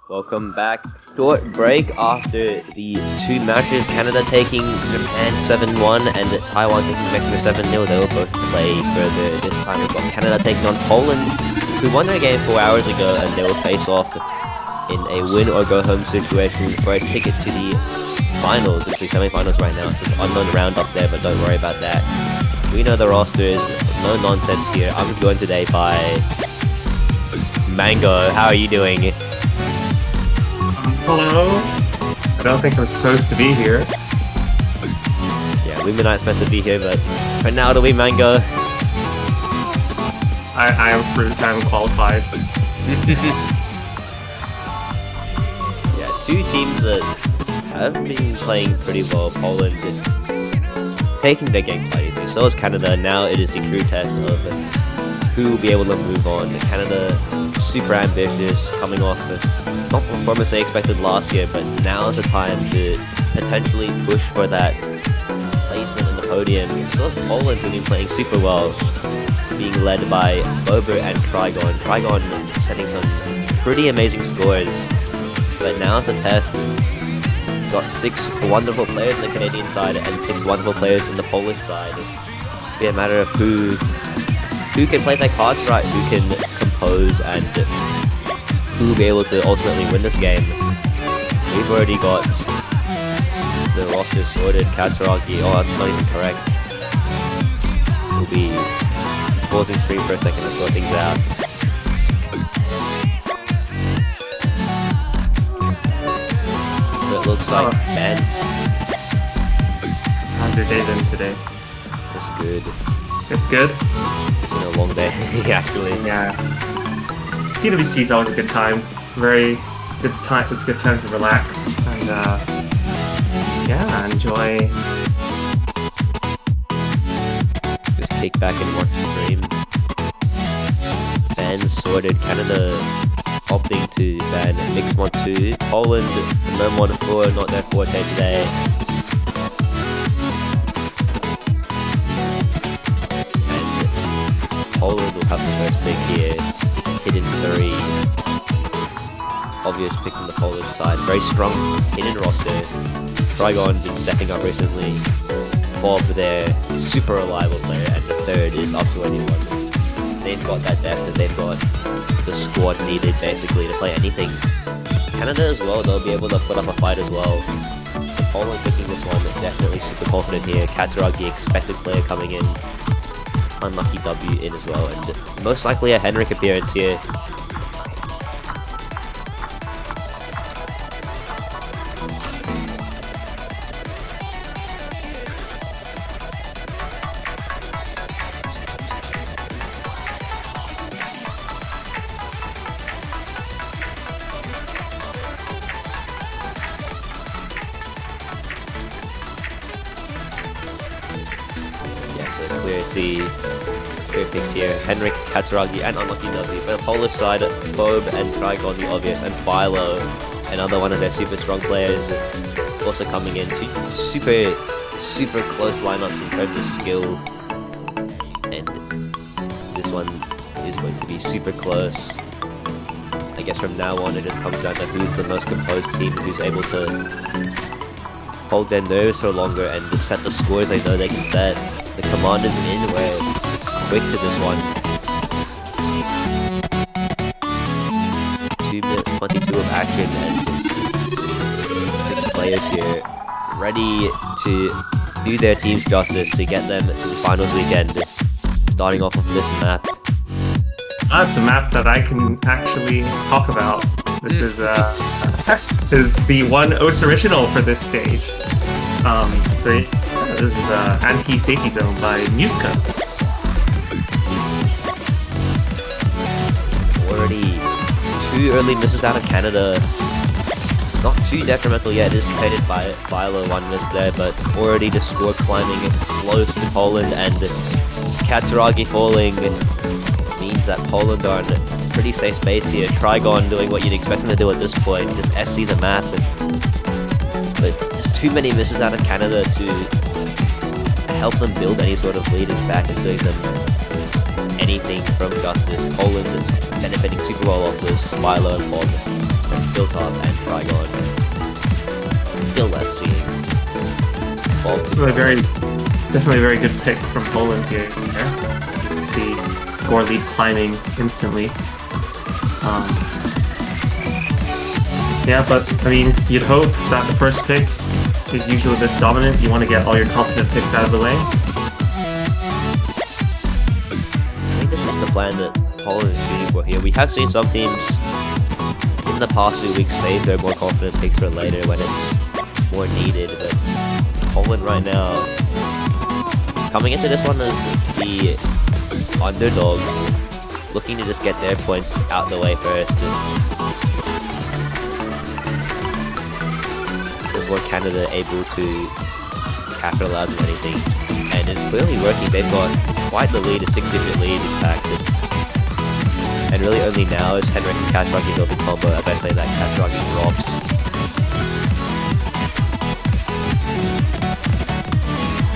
Welcome back. Short break after the two matches, Canada taking Japan 7-1 and Taiwan taking Mexico 7-0. They will both play further. This time we've got Canada taking on Poland, who won their game 4 hours ago, and they will face off in a win or go home situation for a ticket to the finals. It's the semi-finals right now. It's an unknown round up there, but don't worry about that. We know the rosters, no nonsense here. I'm joined today by Mango. How are you doing? Hello? I don't think I'm supposed to be here. Yeah, we were not supposed to be here, but for now it'll be Mango. I am fruit, I'm qualified. Yeah, two teams that have been playing pretty well. Poland is taking their game quite easily. So is Canada. Now it is the crew test of who will be able to move on. Canada, super ambitious, coming off not the performance they expected last year, but now is the time to potentially push for that placement on the podium. So is Poland, who've been playing super well, being led by Bober and Trigon. Trigon setting some pretty amazing scores, but now it's a test. We've got 6 wonderful players on the Canadian side and 6 wonderful players on the Polish side. It'll be a matter of who can play their cards right, who can compose, and who will be able to ultimately win this game. We've already got the roster sorted. Katsuragi, oh, that's not even correct. We'll be pausing screen for a second to sort things out. So it looks like Ben's. How's your day been today? It's good. It's good? It's been a long day, actually. Yeah. CWC is always a good time. Very good time. It's a good time to relax and yeah, enjoy. Just kick back and watch the stream. Ben sorted. Canada opting to ban Mix Mod 2. Poland, no Mod 4, not their forte today. And Poland will have the first pick here. Hidden 3. Obvious pick on the Polish side. Very strong hidden roster. Trigon been stepping up recently. Bob, their super reliable player, and the third is up to anyone. They've got that depth and they've got the squad needed basically to play anything. Canada as well, they'll be able to put up a fight as well. So Poland picking this one, definitely super confident here. Katsuragi, expected player coming in. Unlucky W in as well, and most likely a Henrik appearance here. Clear picks here. Henrik, Katsuragi, and Unlucky W. For the Polish side, Bob and Trigon the obvious, and Philo, another one of their super strong players, also coming in. Two super close lineups in terms of skill, and this one is going to be super close. I guess from now on it just comes down to who's the most composed team, who's able to hold their nerves for longer and just set the scores they know they can set. The commanders in, we're quick to this one. 2 minutes 22 of action and 6 players here ready to do their team's justice to get them to the finals weekend. Starting off with this map. It's a map that I can actually talk about. This is the one OS original for this stage. This is Anti-Safety Zone by Mutka. Already 2 early misses out of Canada. Not too detrimental yet. It is competed by Philo, 1 miss there, but already the score climbing close to Poland, and Katsuragi falling means that Poland are in a pretty safe space here. Trigon doing what you'd expect them to do at this point, just SC the map. But there's too many misses out of Canada to help them build any sort of lead. In fact, it's doing them anything from justice. Poland benefiting super well off this, Philo and Bob. Hilltop and Trigon. Still left seeing. Definitely a very good pick from Poland here. The score lead climbing instantly. Yeah, but I mean, you'd hope that the first pick is usually this dominant. You want to get all your confident picks out of the way. I think this is the plan that Poland is shooting for here. We have seen some teams in the past 2 weeks save their more confident picks for later when it's more needed, but Poland right now, coming into this one as the underdogs, looking to just get their points out the way first. Before Canada able to capitalize on anything, and it's clearly working. They've got quite the lead, a 6-digit lead in fact, and really only now is Henrik and Kasragi building combo. As I say that, Kasragi drops.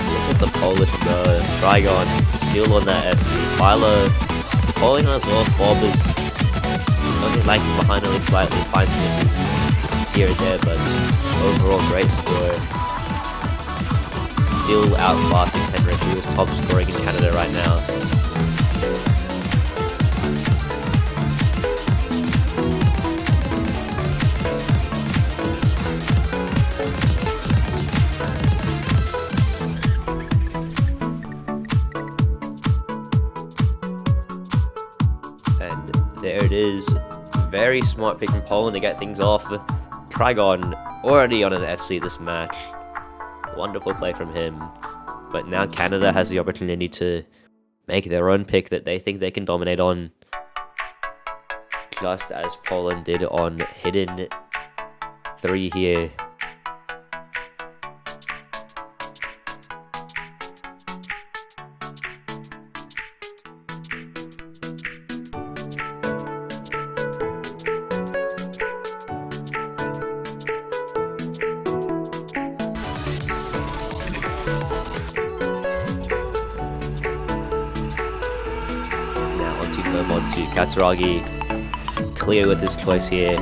Look at the Polish Trigon still on that FC. Philo falling on as well. Bob is only lagging behind only slightly, finds misses here and there, but overall great score. Still outclassing Henrik, who is top scoring in Canada right now. And there it is. Very smart pick from Poland to get things off. Trigon already on an FC this match. Wonderful play from him. But now Canada has the opportunity to make their own pick that they think they can dominate on. Just as Poland did on Hidden 3 here. Onto Kasragi, clear with his choice here,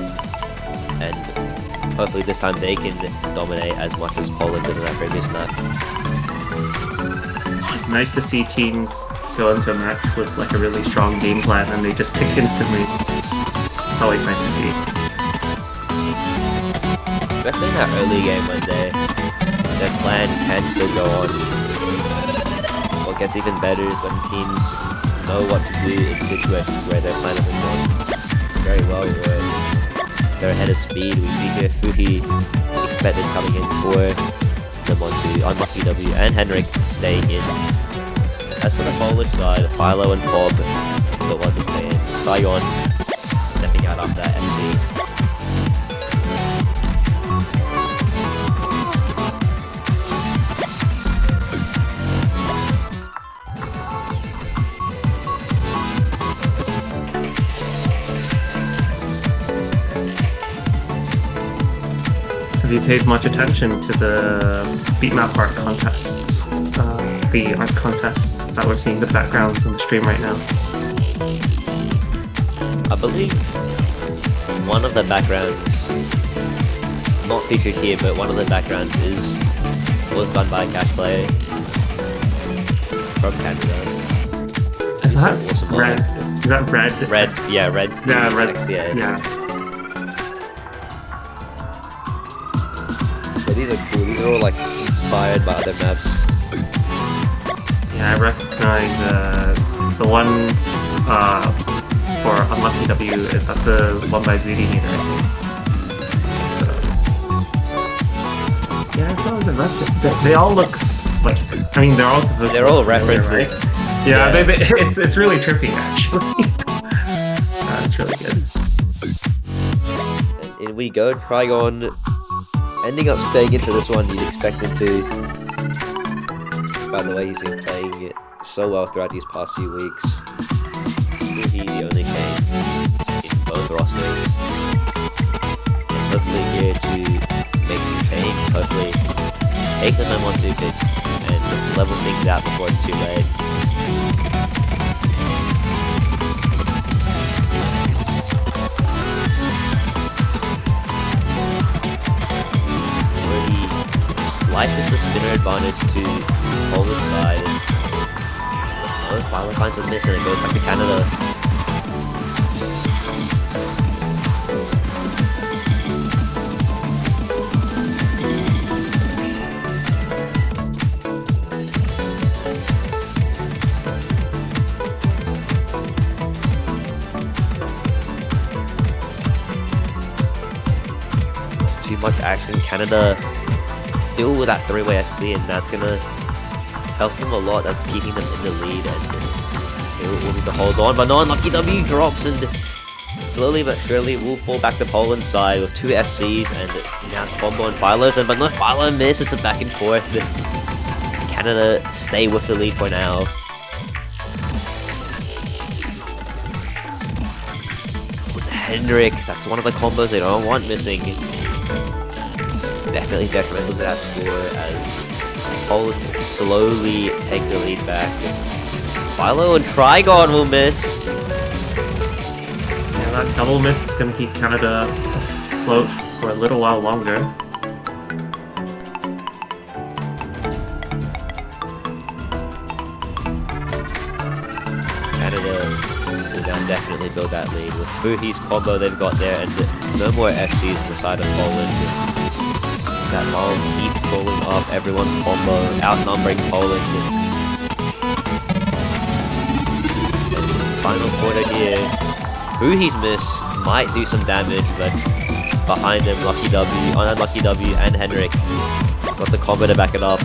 and hopefully this time they can dominate as much as Poland did in that previous match. It's nice to see teams go into a match with like a really strong game plan and they just pick instantly. It's always nice to see. Especially in that early game when their plan can still go on. What gets even better is when teams know what to do in situations where their plan isn't going very well, where they're ahead of speed. We see here Fuhi expected coming in for the Montu, unlucky W, and Henrik staying in. As for the Polish side, Philo and Bob the ones to stay in. Trigon stepping out after that FC. Have you paid much attention to the beatmap art contests? The art contests that we're seeing the backgrounds on the stream right now? I believe one of the backgrounds, not featured here, but one of the backgrounds was done by a Cash player from Canada. Is that red? Is that red? Red, yeah, red. Yeah, red. Yeah. So these are cool. These are all like inspired by other maps. Yeah, I recognize the one for Unlucky W. That's the one by Zudi Meter, I think. So, yeah, it's always a reference. They all look like. I mean, they're all supposed. They're to all familiar, references. right? Yeah, it's really trippy actually. It's really good. And in we go. Trigon ending up staying into this one. You'd expect him to. By the way, he's been playing it so well throughout these past few weeks. He only came in both rosters. Hopefully here to make some change. Hopefully take the time on to pick and level things out before it's too late. spinner advantage to Poland's side. Oh, Philo finds a miss and it goes back to Canada. Too much action. Canada still with that three-way FC, and that's gonna help them a lot. That's keeping them in the lead, and they will need to hold on. But no, Lucky W drops, and slowly but surely will fall back to Poland's side with two FCs, and now Combo and Philo's, but no, Philo miss. It's a back and forth. Canada stay with the lead for now. Henrik, that's one of the combos they don't want missing. Definitely detrimental to that score as Poland slowly take the lead back. Philo and Trigon will miss. Yeah, that double miss is going to keep Canada afloat for a little while longer. Canada will now definitely build that lead. With Fuhi's combo they've got there, and no more FCs on the side of Poland. That long keep pulling off everyone's combo, outnumbering Poland. And final quarter here. Fuhi's miss might do some damage, but behind him, Lucky W, Unlucky W, and Henrik got the combo to back it up.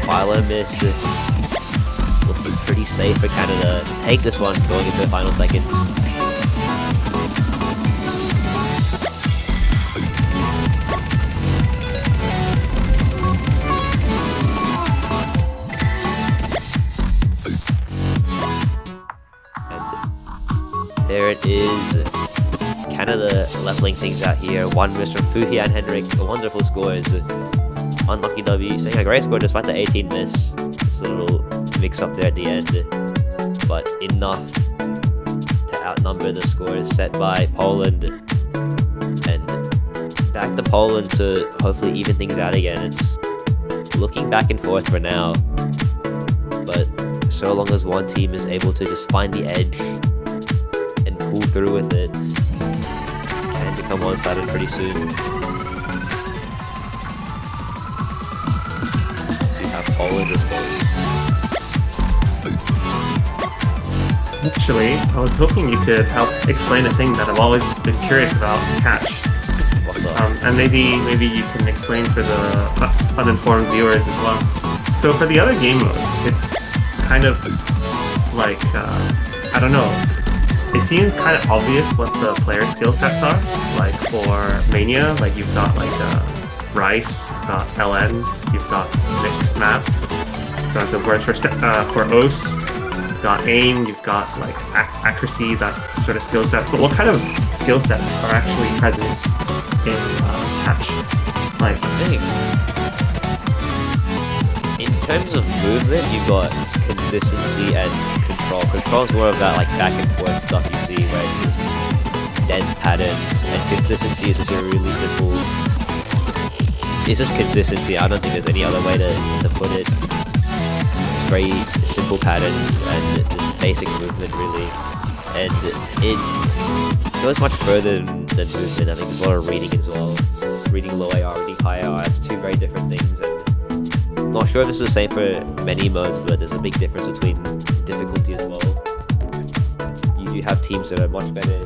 Philo miss. Looking pretty safe for Canada to take this one going into the final seconds. There it is. Canada leveling things out here. One miss from Fuhi and Henrik. Wonderful scores. Unlucky W saying a great score despite the 18 miss. This little mix up there at the end. But enough to outnumber the scores set by Poland. And back to Poland to hopefully even things out again. It's looking back and forth for now. But so long as one team is able to just find the edge pull through with it, can become one-sided pretty soon. So you have Poland response. Actually, I was hoping you could help explain a thing that I've always been curious about, catch. What's up? And maybe you can explain for the uninformed viewers as well. So for the other game modes, it's kind of like, I don't know, it seems kind of obvious what the player skill sets are. Like for Mania, like you've got like Rice, you've got LNs, you've got mixed maps. So as it works for OS, you've got aim, you've got like accuracy, that sort of skill sets. But what kind of skill sets are actually present in catch? Like, I think in terms of movement, you've got consistency and control. Control is more of that like back and forth stuff you see where it's just dense patterns, and consistency is just a really simple. It's just consistency. I don't think there's any other way to put it. It's very simple patterns and just basic movement really, and it goes much further than movement. I think there's a lot of reading as well. Reading low AR, reading high AR. It's two very different things. And I'm not sure if this is the same for many modes, but there's a big difference between difficulty as well. You do have teams that are much better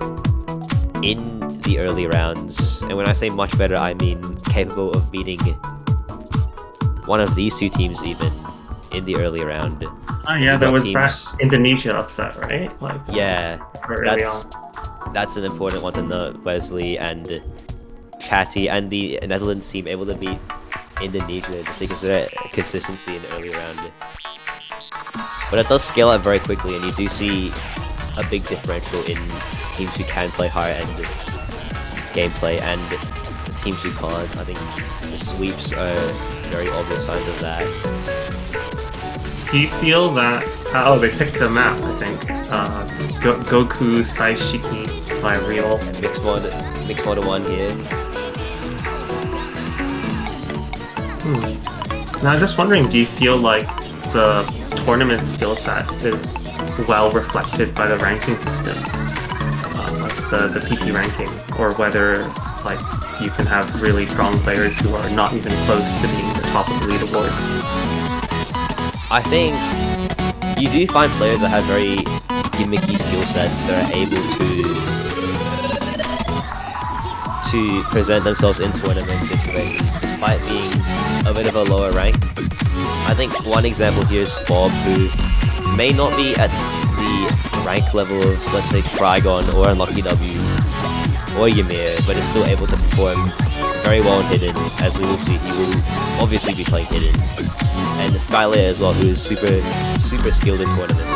in the early rounds, and when I say much better, I mean capable of beating one of these two teams even in the early round. oh yeah, there was that Indonesia upset, right? Like, Yeah, early on. that's an important one to note. Wesley and Chatty and the Netherlands team able to beat Indonesia just because of their consistency in the early round. But it does scale up very quickly, and you do see a big differential in teams who can play higher end gameplay and the teams who can't. I think the sweeps are very obvious signs of that. Do you feel that? Oh, they picked a map, I think. Goku Saishiki by Real. Mixed mod 1 here. Now, I'm just wondering, do you feel like the tournament skill set is well reflected by the ranking system, like the PP ranking, or whether like you can have really strong players who are not even close to being the top of the leaderboards? I think you do find players that have very gimmicky skill sets that are able to present themselves in tournament situations despite being a bit of a lower rank. I think one example here is Bob, who may not be at the rank level of, let's say, Trigon or Unlucky W or Ymir, but is still able to perform very well in Hidden. As we will see, he will obviously be playing Hidden. And Skylayer as well, who is super skilled in tournaments,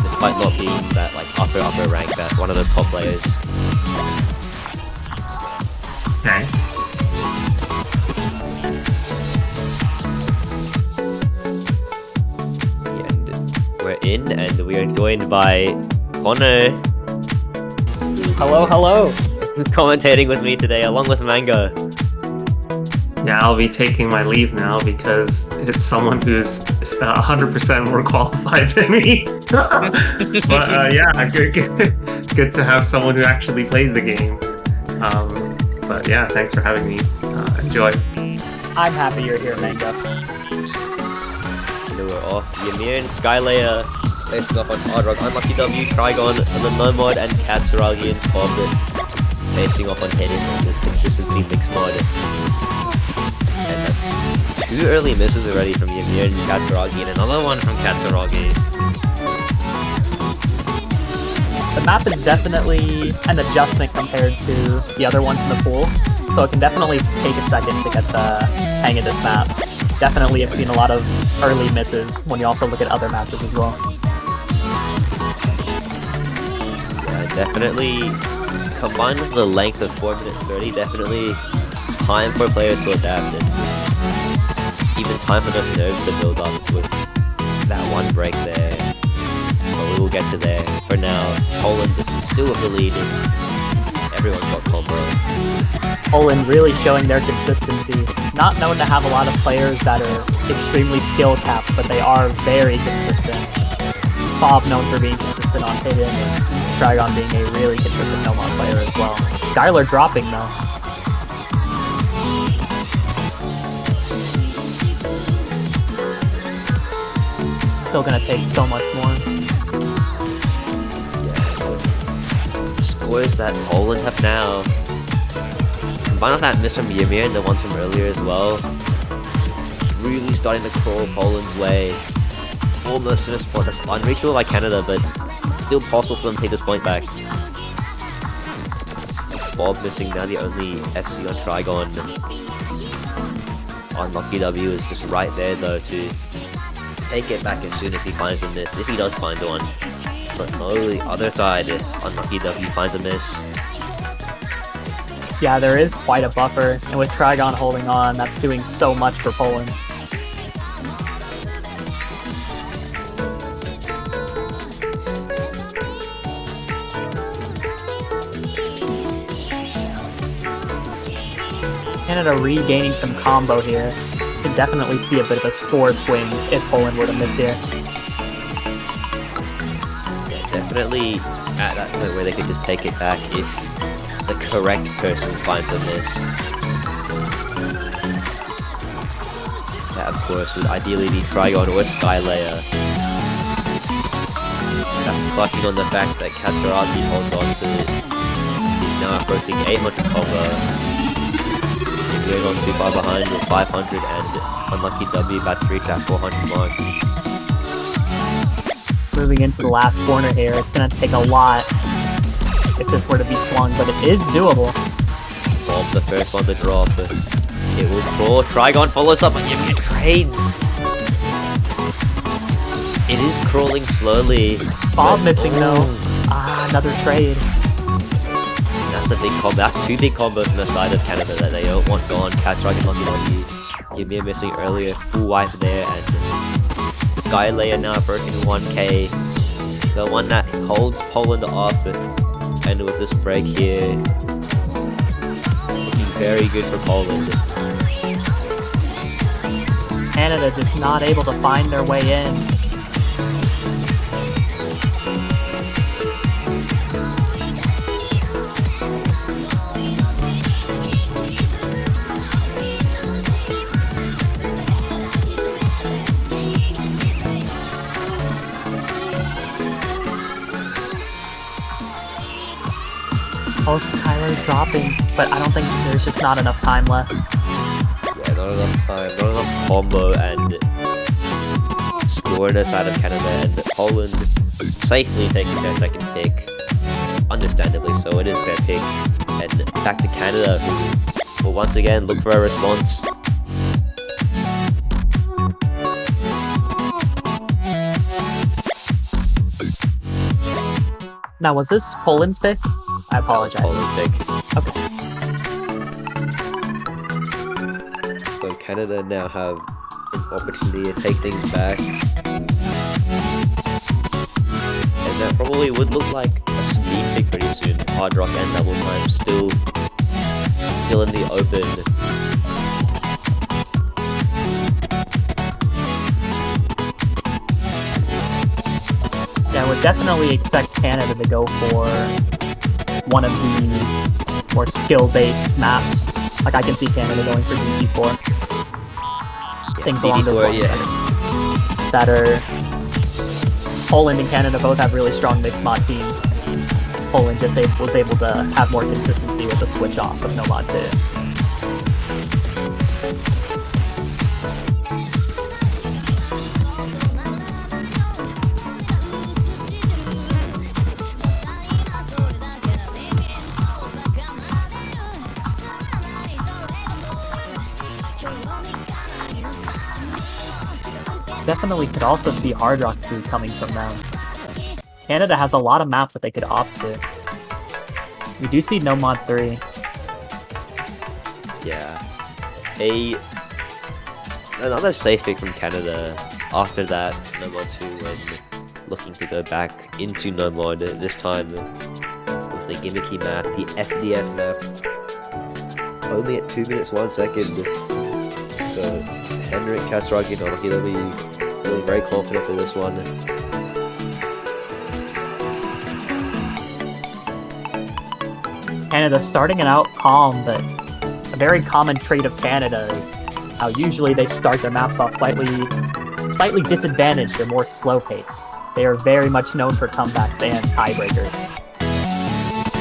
despite not being that like upper rank, that one of the top players. Okay. We're in, and we are joined by Connor. Hello, hello. Commentating with me today, along with Manga. Yeah, I'll be taking my leave now because it's someone who's 100% more qualified than me. But yeah, good to have someone who actually plays the game. But yeah, thanks for having me. Enjoy. I'm happy you're here, Manga. So we're off. Ymir and Skylayer facing off on Hardrock, Unlucky W, Trigon, and the Nomad and Katsuragi and Bob facing off on Hidden on this consistency mix mod. And that's 2 early misses already from Ymir and Katsuragi, and another one from Katsuragi. The map is definitely an adjustment compared to the other ones in the pool, so it can definitely take a second to get the hang of this map. Definitely have seen a lot of early misses when you also look at other matches as well. Yeah, definitely, combined with the length of 4 minutes 30, definitely time for players to adapt, and even time for those nerves to build up with that one break there. But we will get to there. For now, Poland is still with the lead, and everyone's got combo. Poland really showing their consistency. Not known to have a lot of players that are extremely skill capped, but they are very consistent. Bob known for being consistent on Hidden, and Trigon being a really consistent Nomad player as well. Skylar dropping though. Still gonna take so much more. Yeah, scores that Poland have now. Combined with that miss from Ymir and the one from earlier as well, really starting to crawl Poland's way. Almost in a spot that's unreachable by Canada, but still possible for them to take this point back. Bob missing now the only FC on Trigon. Unlucky W is just right there though to take it back as soon as he finds a miss, if he does find one. But no, the other side, Unlucky W finds a miss. Yeah, there is quite a buffer, and with Trigon holding on, that's doing so much for Poland. Canada regaining some combo here. Can definitely see a bit of a score swing if Poland were to miss here. Yeah, definitely at that point where they could just take it back if the correct person finds a miss. That of course would ideally be Trigon or Skylayer. That's clutching on the fact that Katsuragi holds on to it. He's now approaching 800 combo. Ymir not too far behind with 500, and Unlucky W about to reach that 400 mark. Moving into the last corner here, it's going to take a lot if this were to be swung, but it is doable. Bob the first one to drop. It will crawl. Trigon follows up and Ymir trades. It is crawling slowly. Bob but, missing though. Another trade. That's the big combo. That's 2 big combos on the side of Canada that they don't want gone. Katsuragi and Unlucky W. Ymir missing earlier. Full wipe there, and Skylayer now approaching 1k. The one that holds Poland off. And with this break here, looking very good for Poland. Canada just not able to find their way in. Oh, Skylar's dropping, but I don't think there's just not enough time left. Yeah, not enough time, not enough combo and scoreness out of Canada, and Poland safely taking their second pick. Understandably so, it is their pick. And back to Canada, who will once again look for a response. Now, was this Poland's pick? I apologize. Poland pick. Okay. So Canada now have an opportunity to take things back. And that probably would look like a speed pick pretty soon. Hard Rock and Double Time still in the open. Yeah, I would definitely expect Canada to go for one of the more skill-based maps. Like, I can see Canada going for DD4. Things along those lines. Yeah. That are... Poland and Canada both have really strong mixed mod teams. Poland just was able to have more consistency with the switch off of No Mod 2. Definitely could also see Hard Rock 2 coming from them. Canada has a lot of maps that they could opt to. We do see No Mod 3. Yeah. Another safe pick from Canada after that No Mod 2 when looking to go back into No Mod, this time with the gimmicky map, the FDF map. Only at 2 minutes 1 second. So Henrik Kasragin, he'll be feeling very confident for this one. Canada starting it out calm, but a very common trait of Canada is how usually they start their maps off slightly disadvantaged or more slow-paced. They are very much known for comebacks and tiebreakers.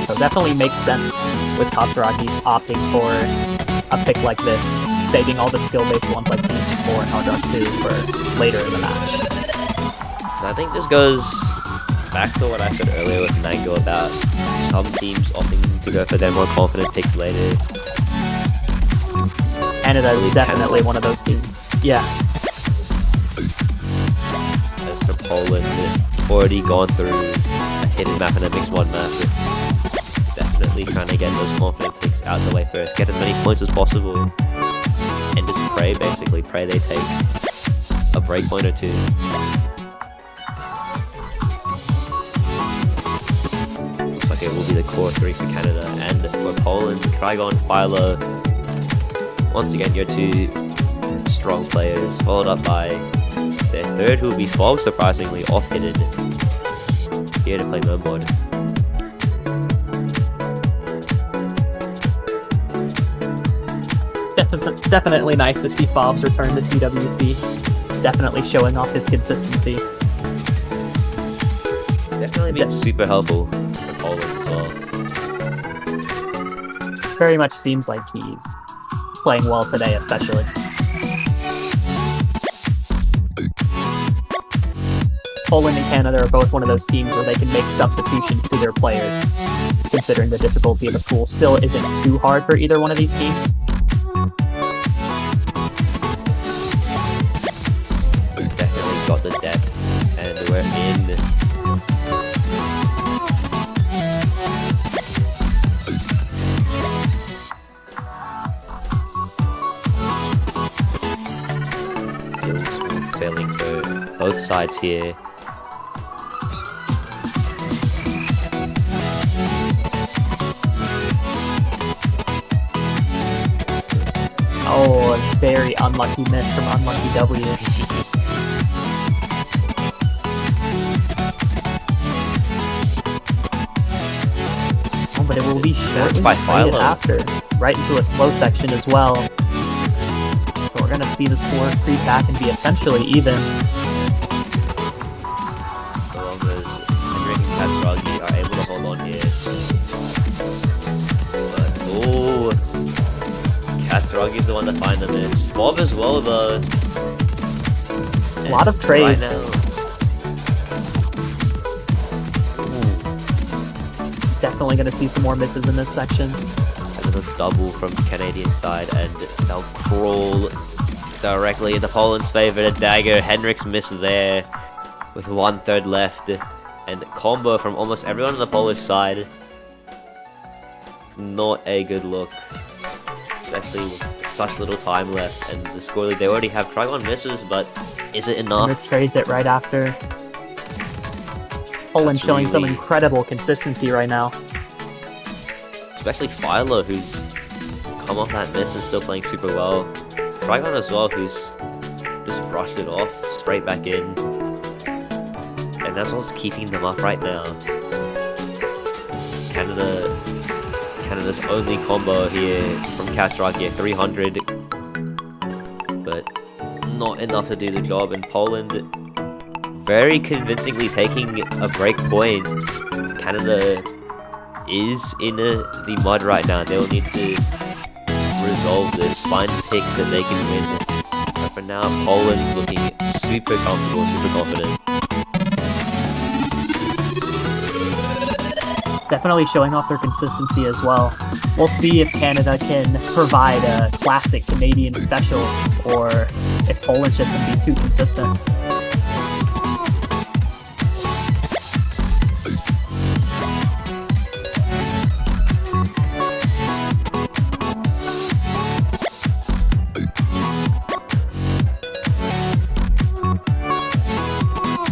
So definitely makes sense with Katsuragi opting for a pick like this, saving all the skill-based ones like DD4 and Hard Rock 2 for later in the match. I think this goes back to what I said earlier with Mango about some teams opting to go for their more confident picks later. Canada is definitely one of those teams. Yeah. As for Poland, already gone through a hidden map and a mixed one map. Definitely trying to get those confident picks out the way first, get as many points as possible, and just pray, basically. Pray they take a breakpoint or two. Looks like it will be the core 3 for Canada, and for Poland, Trigon, Philo. Once again, your 2 strong players, followed up by their third, who will be Fog, surprisingly off-hitted, here to play No Mod. Definitely nice to see Fobs return to CWC. Definitely showing off his consistency. Definitely been super helpful for Poland as well. Very much seems like he's playing well today, especially. Poland and Canada are both one of those teams where they can make substitutions to their players, considering the difficulty of the pool still isn't too hard for either one of these teams. Definitely got the depth, and we're in. Smooth sailing for both sides here. Oh, a very unlucky miss from Unlucky W. Oh, but it will be shortly by played Philo. after, right into a slow section as well. So we're gonna see the score creep back and be essentially even. So long as Henrik and Katsuragi are able to hold on here. But, oh, Katsuragi's the one to find the miss. Bob as well, though. A lot of trades. Right now, Definitely gonna see some more misses in this section. another double from the Canadian side, and they'll crawl directly into Poland's favor. A dagger. Henrik's miss there with 1/3 left, and combo from almost everyone on the Polish side. Not a good look, especially with such little time left, and the score lead they already have. Trigon misses, but is it enough? Henrik trades it right after. Poland That's showing some really- incredible consistency right now. Especially Philo, who's come off that miss and still playing super well. Trigon as well, who's just brushed it off straight back in. And that's what's keeping them up right now. Canada's only combo here from Katsuragi at 300. But not enough to do the job. And Poland very convincingly taking a break point. Canada is in the mud right now. They'll need to resolve this, find picks that they can win. But for now, Poland's looking super comfortable, super confident. Definitely showing off their consistency as well. We'll see if Canada can provide a classic Canadian special, or if Poland's just going to be too consistent.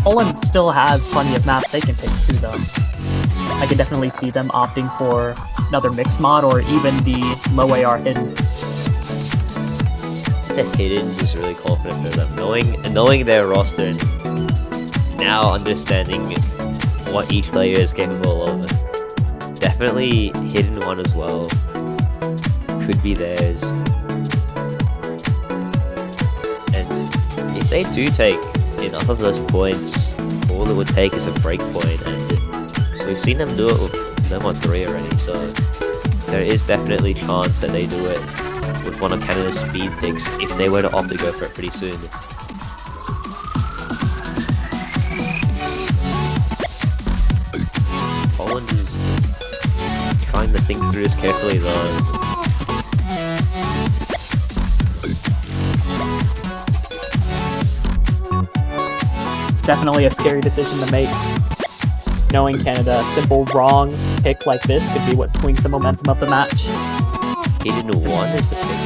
Poland still has plenty of maps they can pick too, though. I could definitely see them opting for another mix mod or even the low AR hidden. The Hiddens is really confident for them, knowing their roster and now understanding what each player is capable of. Definitely Hidden one as well. Could be theirs. And if they do take enough of those points, all it would take is a break point, and we've seen them do it with them on 3 already, so there is definitely chance that they do it with one of Canada's speed picks if they were to opt to go for it pretty soon. Poland is trying to think through this carefully though. It's definitely a scary decision to make. Knowing Canada, a simple wrong pick like this could be what swings the momentum of the match. Hidden one is the pick.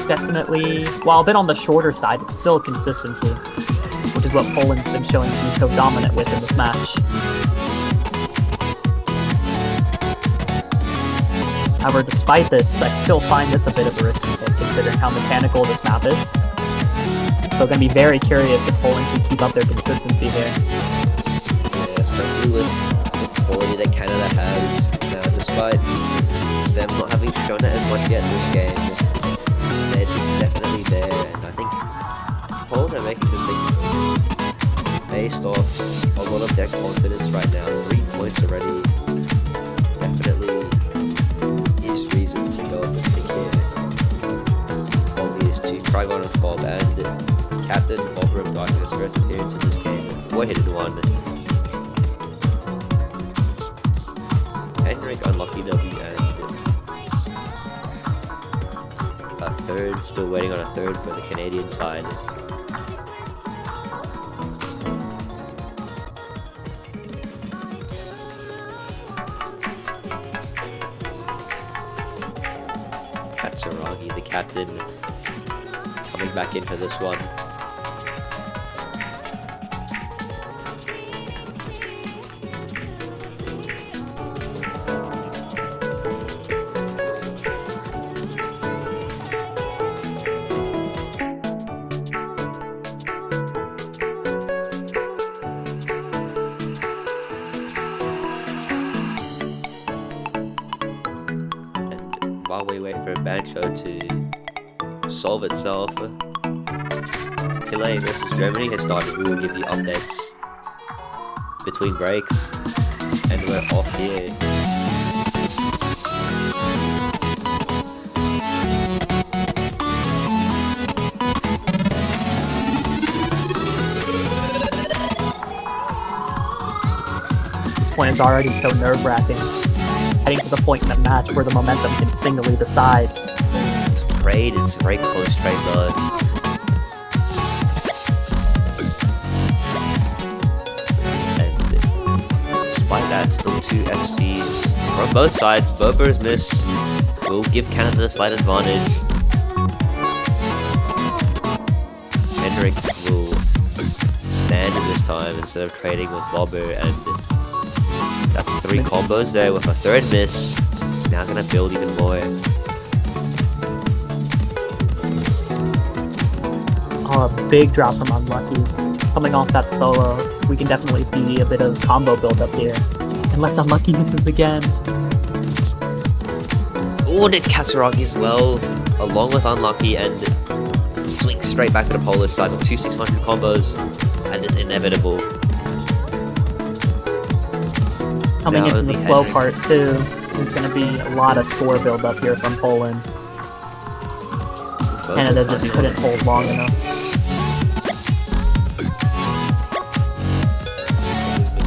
Definitely, while a bit on the shorter side, it's still consistency, which is what Poland's been showing to be so dominant with in this match. However, despite this, I still find this a bit of a risky pick, considering how mechanical this map is. So I'm going to be very curious if Poland can keep up their consistency here. Yeah, especially with the quality that Canada has now, despite them not having shown it as much yet in this game. It's definitely there, and I think Poland are making this big based off a lot of their confidence right now. 3 points already definitely is reason to go with this pick here. Obvious to Trigon and Fob and Captain Bobber of Darkness first appearance in this game. 4-hidden one. Henrik Unlucky W and a third, still waiting on a third for the Canadian side. Katsuragi, the captain, coming back in for this one. while we wait for Bancho to solve itself, Chile versus Germany has started. We will give you updates between breaks, and we're off here. This point is already so nerve-wracking. Heading to the point in the match where the momentum can singly decide. It's great. It's great close straight though. Despite that, still 2 FCs from both sides. Bobo's miss will give Canada a slight advantage. Henrik will stand in this time instead of trading with Bobo, and that's 3 combos there with a 3rd miss. Now gonna build even more. Oh, a big drop from Unlucky. Coming off that solo, we can definitely see a bit of combo build up here. Unless Unlucky misses again. Oh, did Kasaragi as well, along with Unlucky, and swing straight back to the Polish side with 2 600 combos, and it's inevitable. Coming Now into the the slow Henrik. part too, there's going to be a lot of score build up here from Poland. Both Canada are just fine. couldn't hold long enough.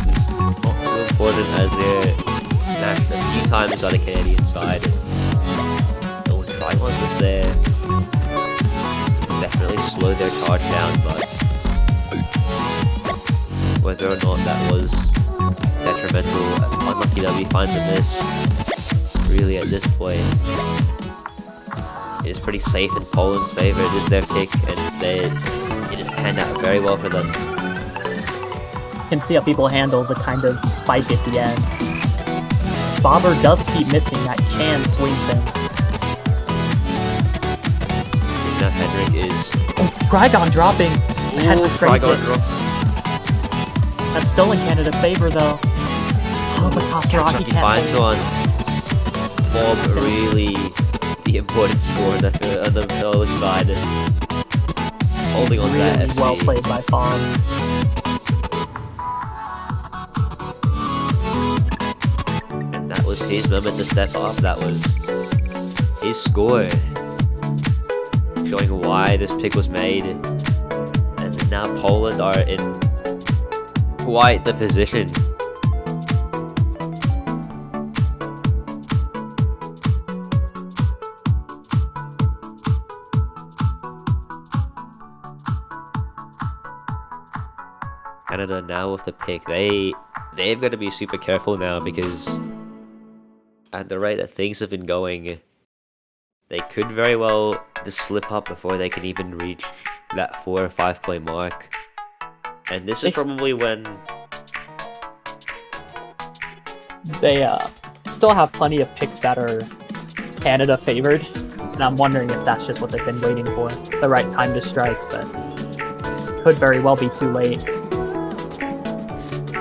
This is not too important as they're mashed a few times on the Canadian side. The Trigon was there. Definitely slowed their charge down, but whether or not that was detrimental, Unlucky W finds a miss. Really, at this point, it is pretty safe in Poland's favor. It is their pick, and it has panned out very well for them. You can see how people handle the kind of spike at the end. Bobber does keep missing that can swing things. Now Henrik is. Oh, Trigon dropping. Henrik trades Trigon it. drops. That's still in Canada's favor though. Oh, but Kasaragi Kasaragi can't finds hold. one. Bob really the important score on the Polish side. Holding on to that Really FC. well played by Bob. And that was his moment to step up. That was his score. Showing why this pick was made. And now Poland are in quite the position. Canada now with the pick, they've got to be super careful now, because at the rate that things have been going, they could very well just slip up before they can even reach that 4 or 5 play mark. And this is probably when They still have plenty of picks that are Canada favored, and I'm wondering if that's just what they've been waiting for, the right time to strike, but could very well be too late.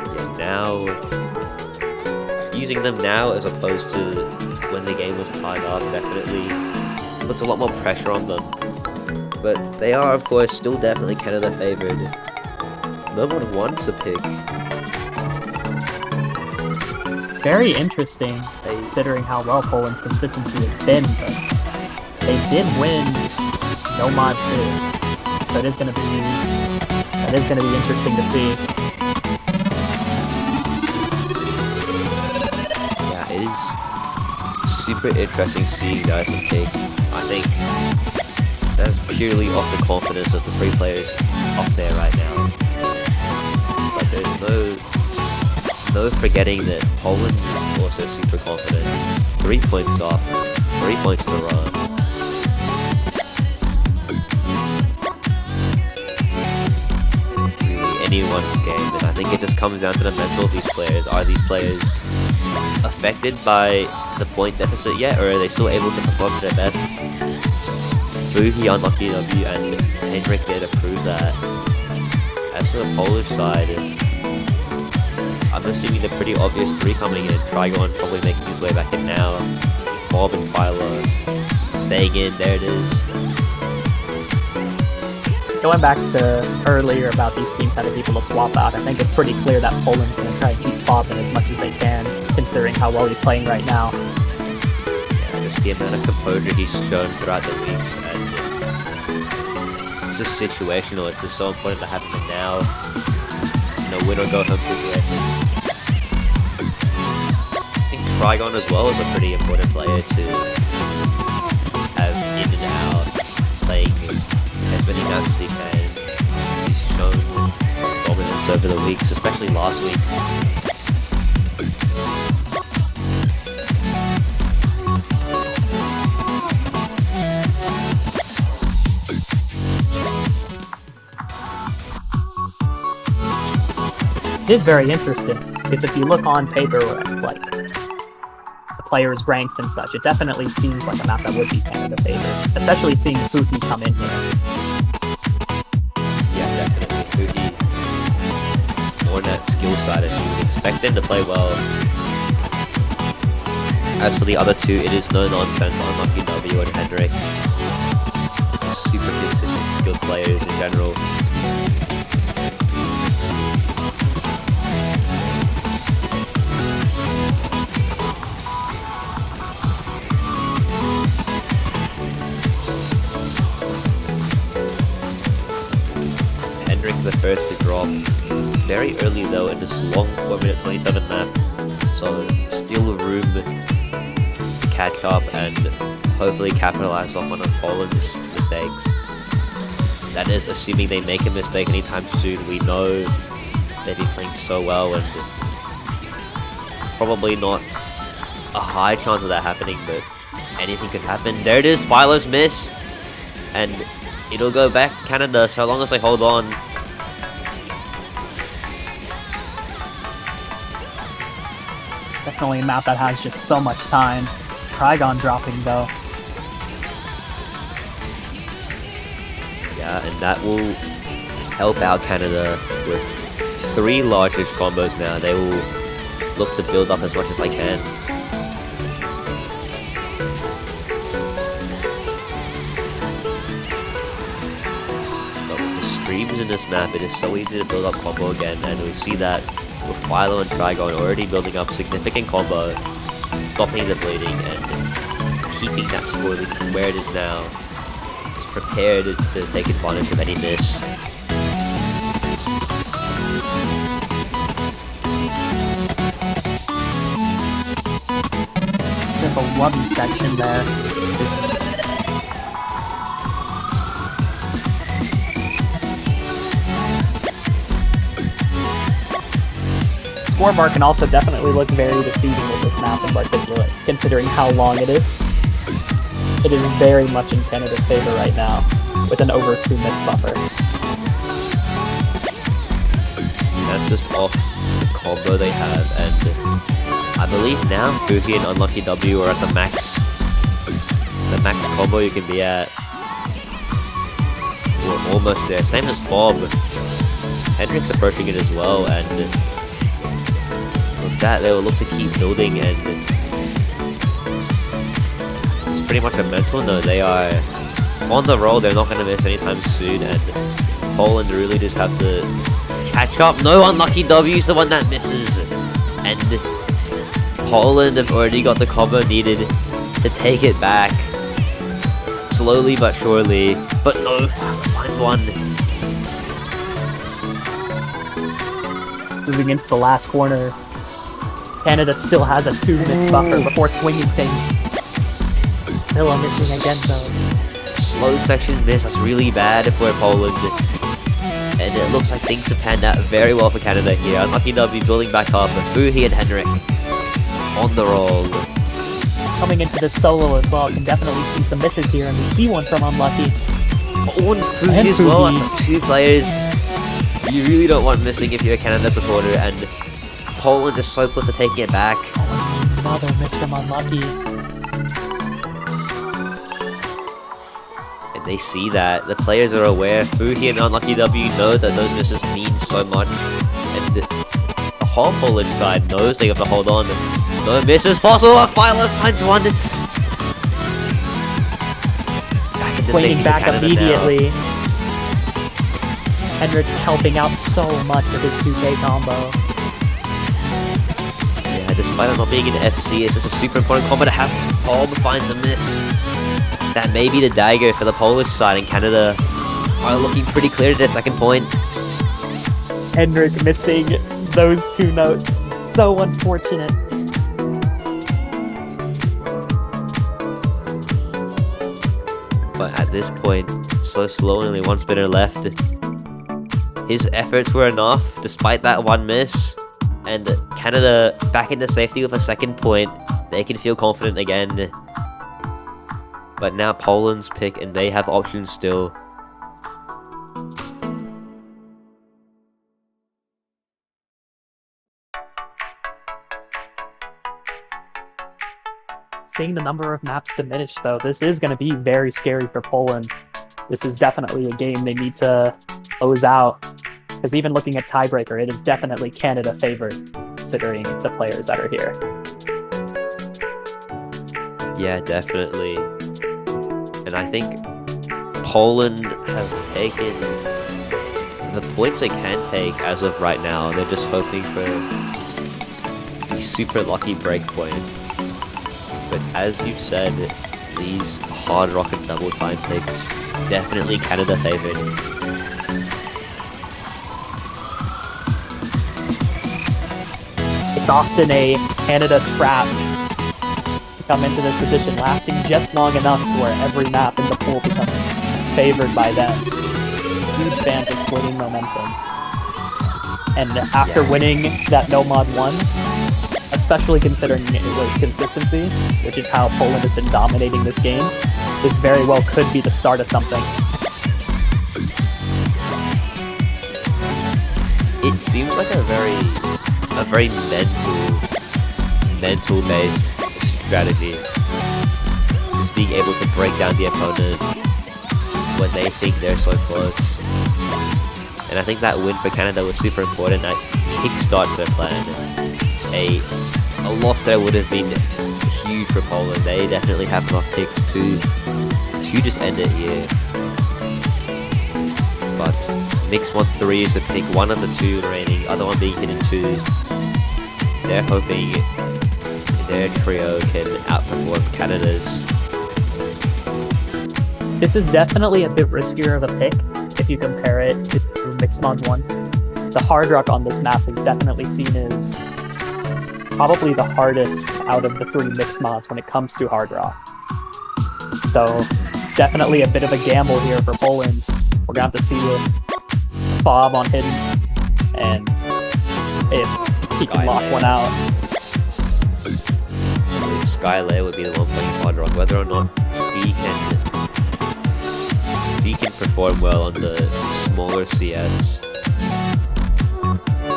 yeah, now using them now as opposed to when the game was tied up definitely puts a lot more pressure on them. But they are, of course, still definitely Canada favored. No one wants a pick. Very interesting, considering how well Poland's consistency has been, but they did win no mod 2, so it is going to be interesting to see. Yeah, it is super interesting seeing guys on pick. I think that's purely off the confidence of the 3 players up there right now. But there's no forgetting that Poland is also super confident. 3 points off, 3 points in a run. Really anyone's game, and I think it just comes down to the mental of these players. Are these players affected by the point deficit yet, or are they still able to perform to their best? Boogie, Unlucky W, and Henrik there to prove that. As for the Polish side, I'm assuming the pretty obvious 3 coming in. Trigon probably making his way back in now. Bob and Philo staying in. There it is. Going back to earlier about these teams having people to swap out, I think it's pretty clear that Poland's going to try and keep Bob in as much as they can, considering how well he's playing right now. Yeah, just the amount of composure he's shown throughout the weeks, and it's just situational. It's just so important to have him now. Win or go home situation. I think Trigon as well is a pretty important player to have in and out, playing as many maps as he can. He's shown some dominance over the weeks, especially last week. It is very interesting, because if you look on paper at, like, the players' ranks and such, it definitely seems like a map that would be Canada favored, especially seeing Fuhi come in here. Yeah, definitely. Fuhi, more on that skill side, as you would expect them to play well. As for the other two, it is no nonsense. Unlucky W and Hendrik. Super consistent skilled players in general. The first to drop very early though in this long 4-minute 27 map, so still room to catch up and hopefully capitalize off one of Poland's mistakes. That is assuming they make a mistake anytime soon. We know they've been playing so well, and probably not a high chance of that happening, but anything could happen. There it is, Philo's miss, and it'll go back Canada so long as they hold on. Definitely a map that has just so much time. Trigon dropping though. Yeah, and that will help out Canada with 3 largish combos now. They will look to build up as much as they can. But with the streams in this map, it is so easy to build up combo again, and we see that with Philo and Trigon already building up significant combo, stopping the bleeding and keeping that score where it is now. It's prepared to take advantage of any miss. There's a lovely section there. Scorebar can also definitely look very deceiving with this map in particular, considering how long it is. It is very much in Canada's favor right now, with an over 2 miss buffer. That's just off the combo they have, and I believe now Fuhi and Unlucky W are at the max combo you can be at. We're almost there. Same as Bob. Hendrik's approaching it as well, and with that they will look to keep building, and it's pretty much a mental no. They are on the roll, they're not going to miss anytime soon, and Poland really just have to catch up. No, Unlucky W's the one that misses, and Poland have already got the combo needed to take it back. Slowly but surely, but no, finds one. Moving into the last corner, Canada still has a 2 miss buffer before swinging things. Milla missing again though. Slow section miss, that's really bad for Poland. And it looks like things have panned out very well for Canada here. Unlucky W building back up, Fuhi and Hendrik on the roll. Coming into this solo as well, can definitely see some misses here, and we see one from Unlucky. Oh, and Fuhi as well, that's 2 players you really don't want missing if you're a Canada supporter, and Poland is so close to taking it back. Another miss from Unlucky. And they see that, the players are aware, Fuhi and Unlucky W know that those misses mean so much, and the whole Poland side knows they have to hold on. No misses possible, Philo finds one, swinging safety back for Canada immediately. Hendrik helping out so much with his 2K combo. Yeah, despite it not being an FC, it's just a super important combo to have. Palm finds a miss. That may be the dagger for the Polish side, and Canada are looking pretty clear to their second point. Hendrik missing those 2 notes. So unfortunate. But at this point, so slow, only 1 spinner left. His efforts were enough, despite that 1 miss. And Canada back into safety with a second point. They can feel confident again. But now Poland's pick, and they have options still. Seeing the number of maps diminish, though, this is going to be very scary for Poland. This is definitely a game they need to close out. Because even looking at tiebreaker, it is definitely Canada favored, considering the players that are here. Yeah, definitely. And I think Poland have taken the points they can take as of right now. They're just hoping for the super lucky breakpoint. But as you said, these Hard Rock and Double Time picks definitely Canada favored. It's often a Canada trap to come into this position, lasting just long enough to where every map in the pool becomes favored by them. Huge fans of swinging momentum. And after winning that No Mod 1, especially considering it was consistency, which is how Poland has been dominating this game, this very well could be the start of something. It seems like a very mental based strategy. Just being able to break down the opponent when they think they're so close. And I think that win for Canada was super important. That kickstarts their plan. A loss there would have been huge for Poland. They definitely have enough picks to just end it here. But Mixed Mod 3 is a pick, one of the 2 remaining, other one being hidden 2. They're hoping their trio can outperform Canada's. This is definitely a bit riskier of a pick if you compare it to Mixed Mod 1. The Hard Rock on this map is definitely seen as probably the hardest out of the 3 mixed mods when it comes to Hard Rock. So definitely a bit of a gamble here for Poland. We're gonna have to see if Bob on hidden and if he can lock one out. Skylayer would be the one playing Hard Rock, whether or not he can perform well on the smaller CS.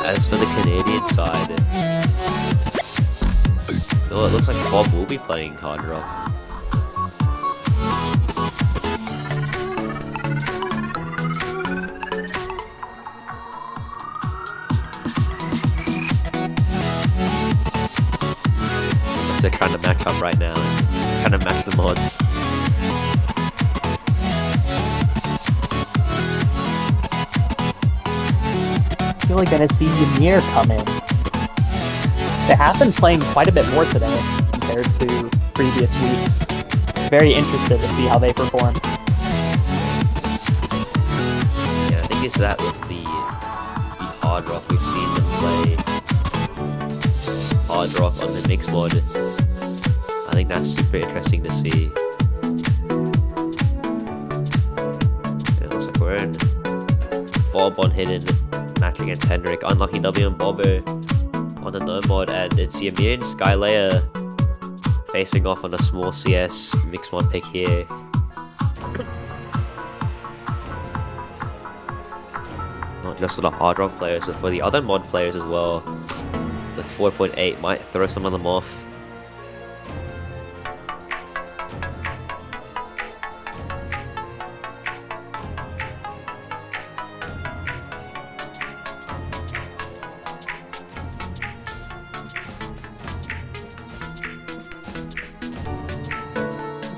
As for the Canadian side, oh, it looks like Bob will be playing Hard Rock. They're trying to match up right now, trying to match the mods. I feel like gonna see Ymir come in. They have been playing quite a bit more today compared to previous weeks. Very interested to see how they perform. Yeah, I think it's that with the Hard Rock. We've seen them play Hard Rock on the mixed mod. I think that's super interesting to see. It looks like we're in Bob on hidden, match against Hendrik, unlucky W and Bobber on the no mod, and it's Ymir and Skylayer facing off on a small CS mixed mod pick here. Not just for the Hard Rock players, but for the other mod players as well. The 4.8 might throw some of them off.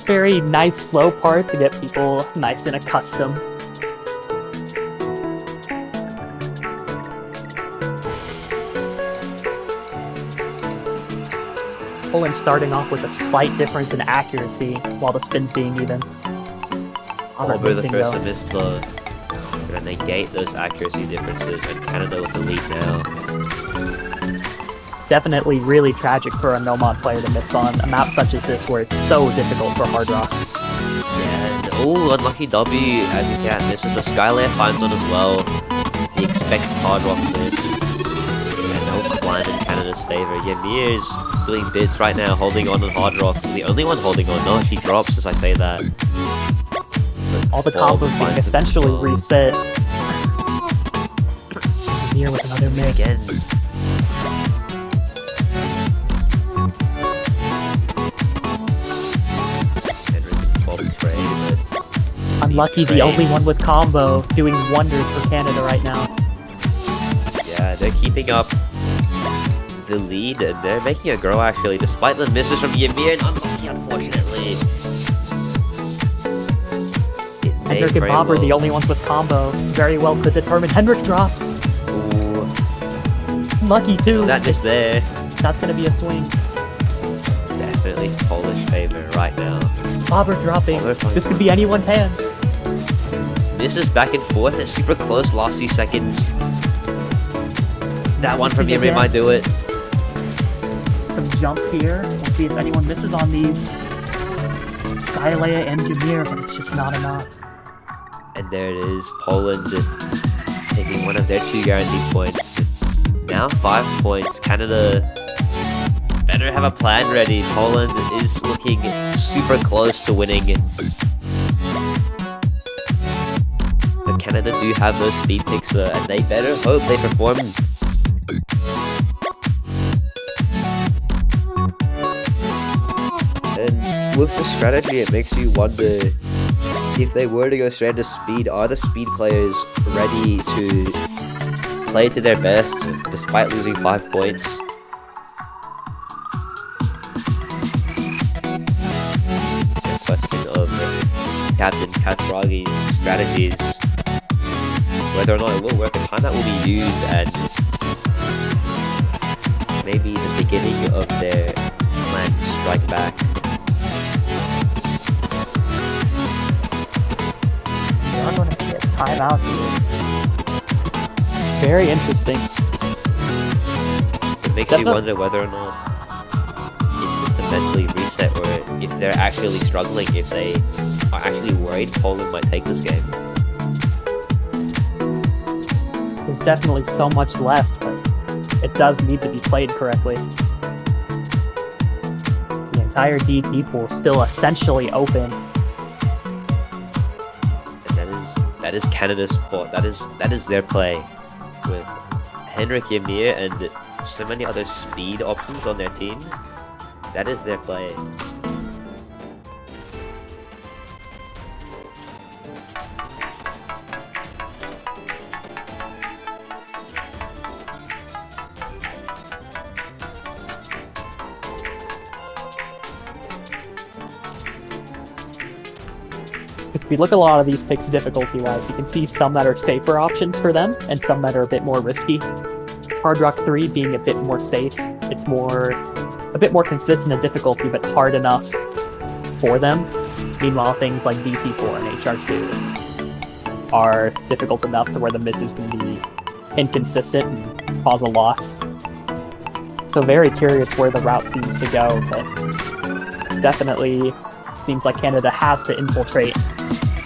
Very nice slow part to get people nice and accustomed. Poland starting off with a slight difference in accuracy while the spin's being even. Over the first to miss the... Gonna negate those accuracy differences, and Canada with the lead now. Definitely really tragic for a Nomad player to miss on a map such as this where it's so difficult for Hard Rock. Yeah, and unlucky W, as you said, misses, but Skylayer finds on as well. He expects Hard Rock miss. Yeah, no blind in Canada's favor. Ymir is doing bits right now, holding on Hard Rock. The only one holding on, no, she drops as I say that. All the combos being essentially reset. Ymir with another miss. Again. Unlucky, the only one with combo, doing wonders for Canada right now. Yeah, they're keeping up the lead, and they're making it grow actually, despite the misses from Ymir, and unlucky, unfortunately. Hendrik and Bob are the only ones with combo. Very well could determine. Hendrik drops. Ooh. Lucky too. That is there. That's gonna be a swing. Definitely Polish favor right now. Bobber dropping. This could be anyone's hands. Misses back and forth. It's super close. Last 2 seconds. That one from Ymir might do it. Some jumps here. We'll see if anyone misses on these. Skylayer and Ymir, but it's just not enough. And there it is. Poland taking one of their 2 guaranteed points. Now 5 points. Canada better have a plan ready. Poland is looking super close to winning. But Canada do have those speed picks, and they better hope they perform. And with the strategy, it makes you wonder, if they were to go straight into speed, are the speed players ready to play to their best despite losing 5 points? The question of Captain Katsuragi's strategies, whether or not it will work, the time that will be used, and maybe the beginning of their plan to strike back. I'm going to see a timeout here. Very interesting. It makes you wonder whether or not it's just a mentally reset, or if they're actually struggling, if they are actually worried Poland might take this game. There's definitely so much left, but it does need to be played correctly. The entire DP pool is still essentially open. That is Canada's sport. That is their play, with Hendrik Ymir and so many other speed options on their team. That is their play. If we look at a lot of these picks difficulty-wise, you can see some that are safer options for them, and some that are a bit more risky. Hard Rock 3 being a bit more safe. It's a bit more consistent in difficulty, but hard enough for them. Meanwhile, things like DT4 and HR2 are difficult enough to where the misses can be inconsistent and cause a loss. So very curious where the route seems to go, but definitely seems like Canada has to infiltrate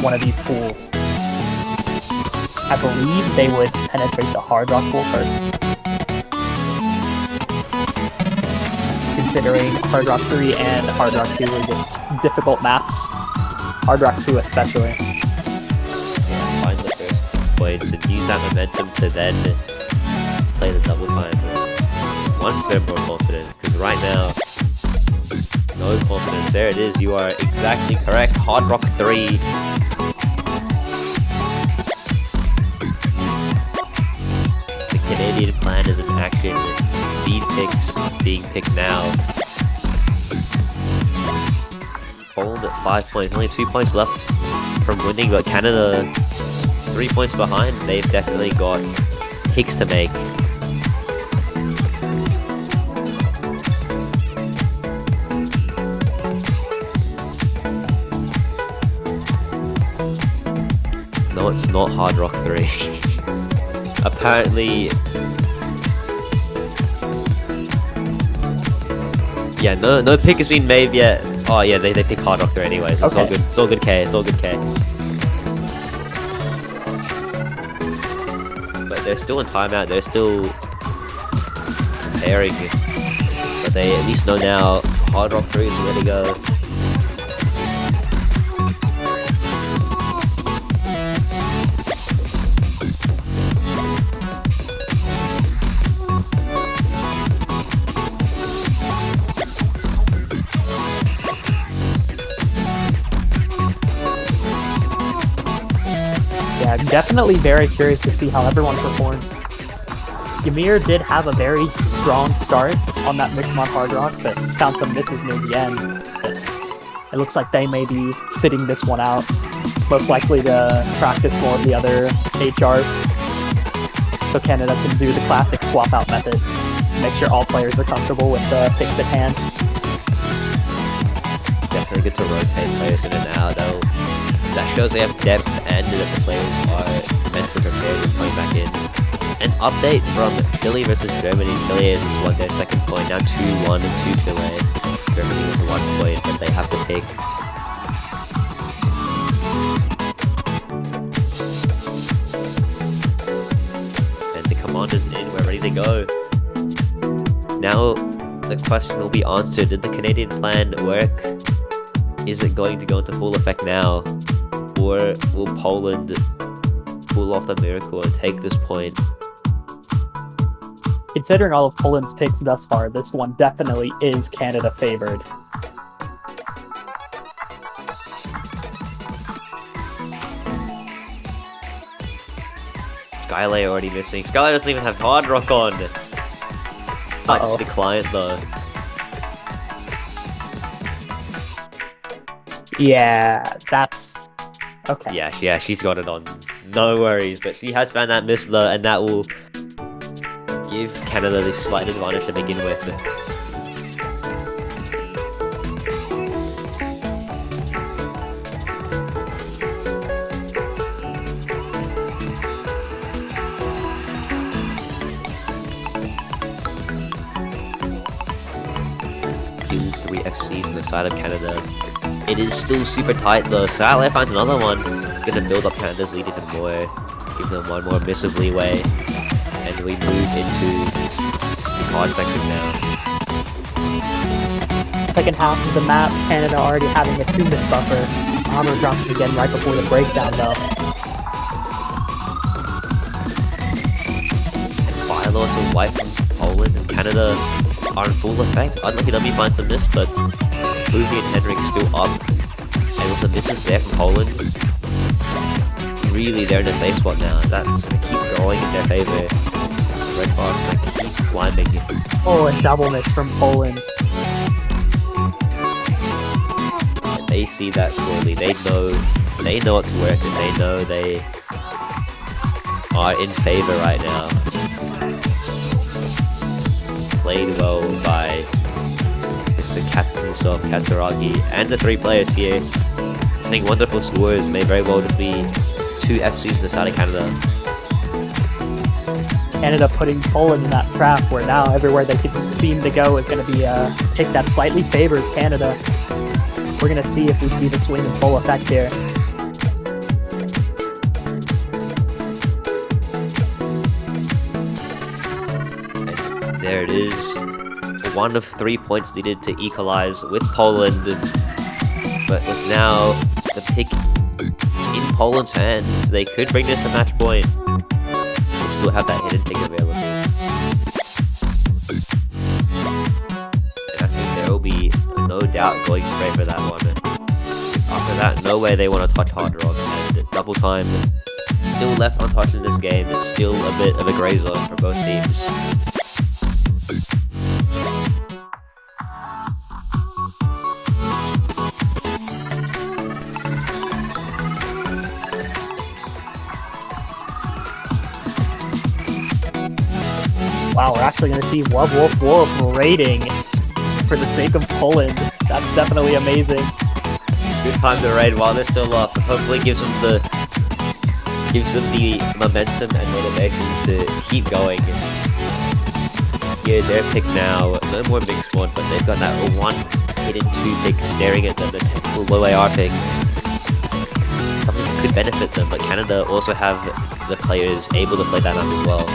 one of these pools. I believe they would penetrate the Hard Rock pool first. Considering Hard Rock 3 and Hard Rock 2 are just difficult maps. Hard Rock 2 especially. Find the first points and use that momentum to then play the double time once they're more confident, because right now, no confidence. There it is, you are exactly correct. Hard Rock 3. The Canadian plan is in action. Speed picks being picked now. Poland 5 points, only 2 points left from winning, but Canada 3 points behind. They've definitely got picks to make. No, it's not Hard Rock 3. Apparently... Yeah, no pick has been made yet. Oh yeah, they pick Hard Rock 3 anyways. It's all good. It's all good K. It's all good K. But they're still in timeout. They're still preparing. But they at least know now Hard Rock 3 is ready to go. I'm definitely very curious to see how everyone performs. Ymir did have a very strong start on that Mixmon Hard Rock, but found some misses near the end. It looks like they may be sitting this one out, most likely to practice more of the other HRs, so Canada can do the classic swap out method, make sure all players are comfortable with the picks at hand. Definitely good to rotate players in and out. That shows they have depth and that the players are mentally prepared and coming back in. An update from Philly versus Germany. Philly has just won their second point, now 2-1 to Philly. Germany with 1 point, but they have to pick. And the commander's in, we're ready to go. Now the question will be answered. Did the Canadian plan work? Is it going to go into full effect now? Or will Poland pull off the miracle and take this point? Considering all of Poland's picks thus far, this one definitely is Canada favored. Skylay already missing. Skylay doesn't even have Hard Rock on. Might decline though. Yeah, that's... okay. Yeah, she's got it on. No worries, but she has found that Missler, and that will give Canada this slight advantage to begin with. Two, 3 FCs on the side of Canada. It is still super tight though. Salah finds another one. Gonna build up Canada's lead even more. Give them one more miss of leeway. And we move into the hard section now. Second half of the map, Canada already having a 2-miss buffer. Armor drops again right before the breakdown though. And Firelords will wipe from Poland, and Canada are in full effect. Unlucky Dummy finds the miss, but Luffy and Henrik still up. And with the misses there from Poland, really they're in a safe spot now. That's going to keep going in their favor. Red bar is going to keep climbing. Oh, a double miss from Poland. And they see that squarely. They know it's working. They know they are in favor right now. Played well by Mr. Captain himself, Katsuragi, and the 3 players here. Setting wonderful scores, may very well to be 2 FCs in the side of Canada. Canada putting Poland in that trap where now everywhere they could seem to go is going to be a pick that slightly favors Canada. We're going to see if we see the swing in full effect here. And there it is. 1 of 3 points needed to equalize with Poland. But with now the pick in Poland's hands, they could bring this to match point. They still have that hidden pick available. And I think there will be no doubt going straight for that one. Because after that, no way they want to touch Hard Rock. And double time still left untouched in this game. It's still a bit of a grey zone for both teams. Wow, we're actually going to see Wolf Wolf Wolf raiding for the sake of Poland. That's definitely amazing. Good time to raid while they're still up. Hopefully gives them the momentum and motivation to keep going. Yeah, their pick now. No more big squad, but they've got that one hidden 2 pick staring at them. The technical low AR pick. Something that could benefit them, but Canada also have the players able to play that map as well.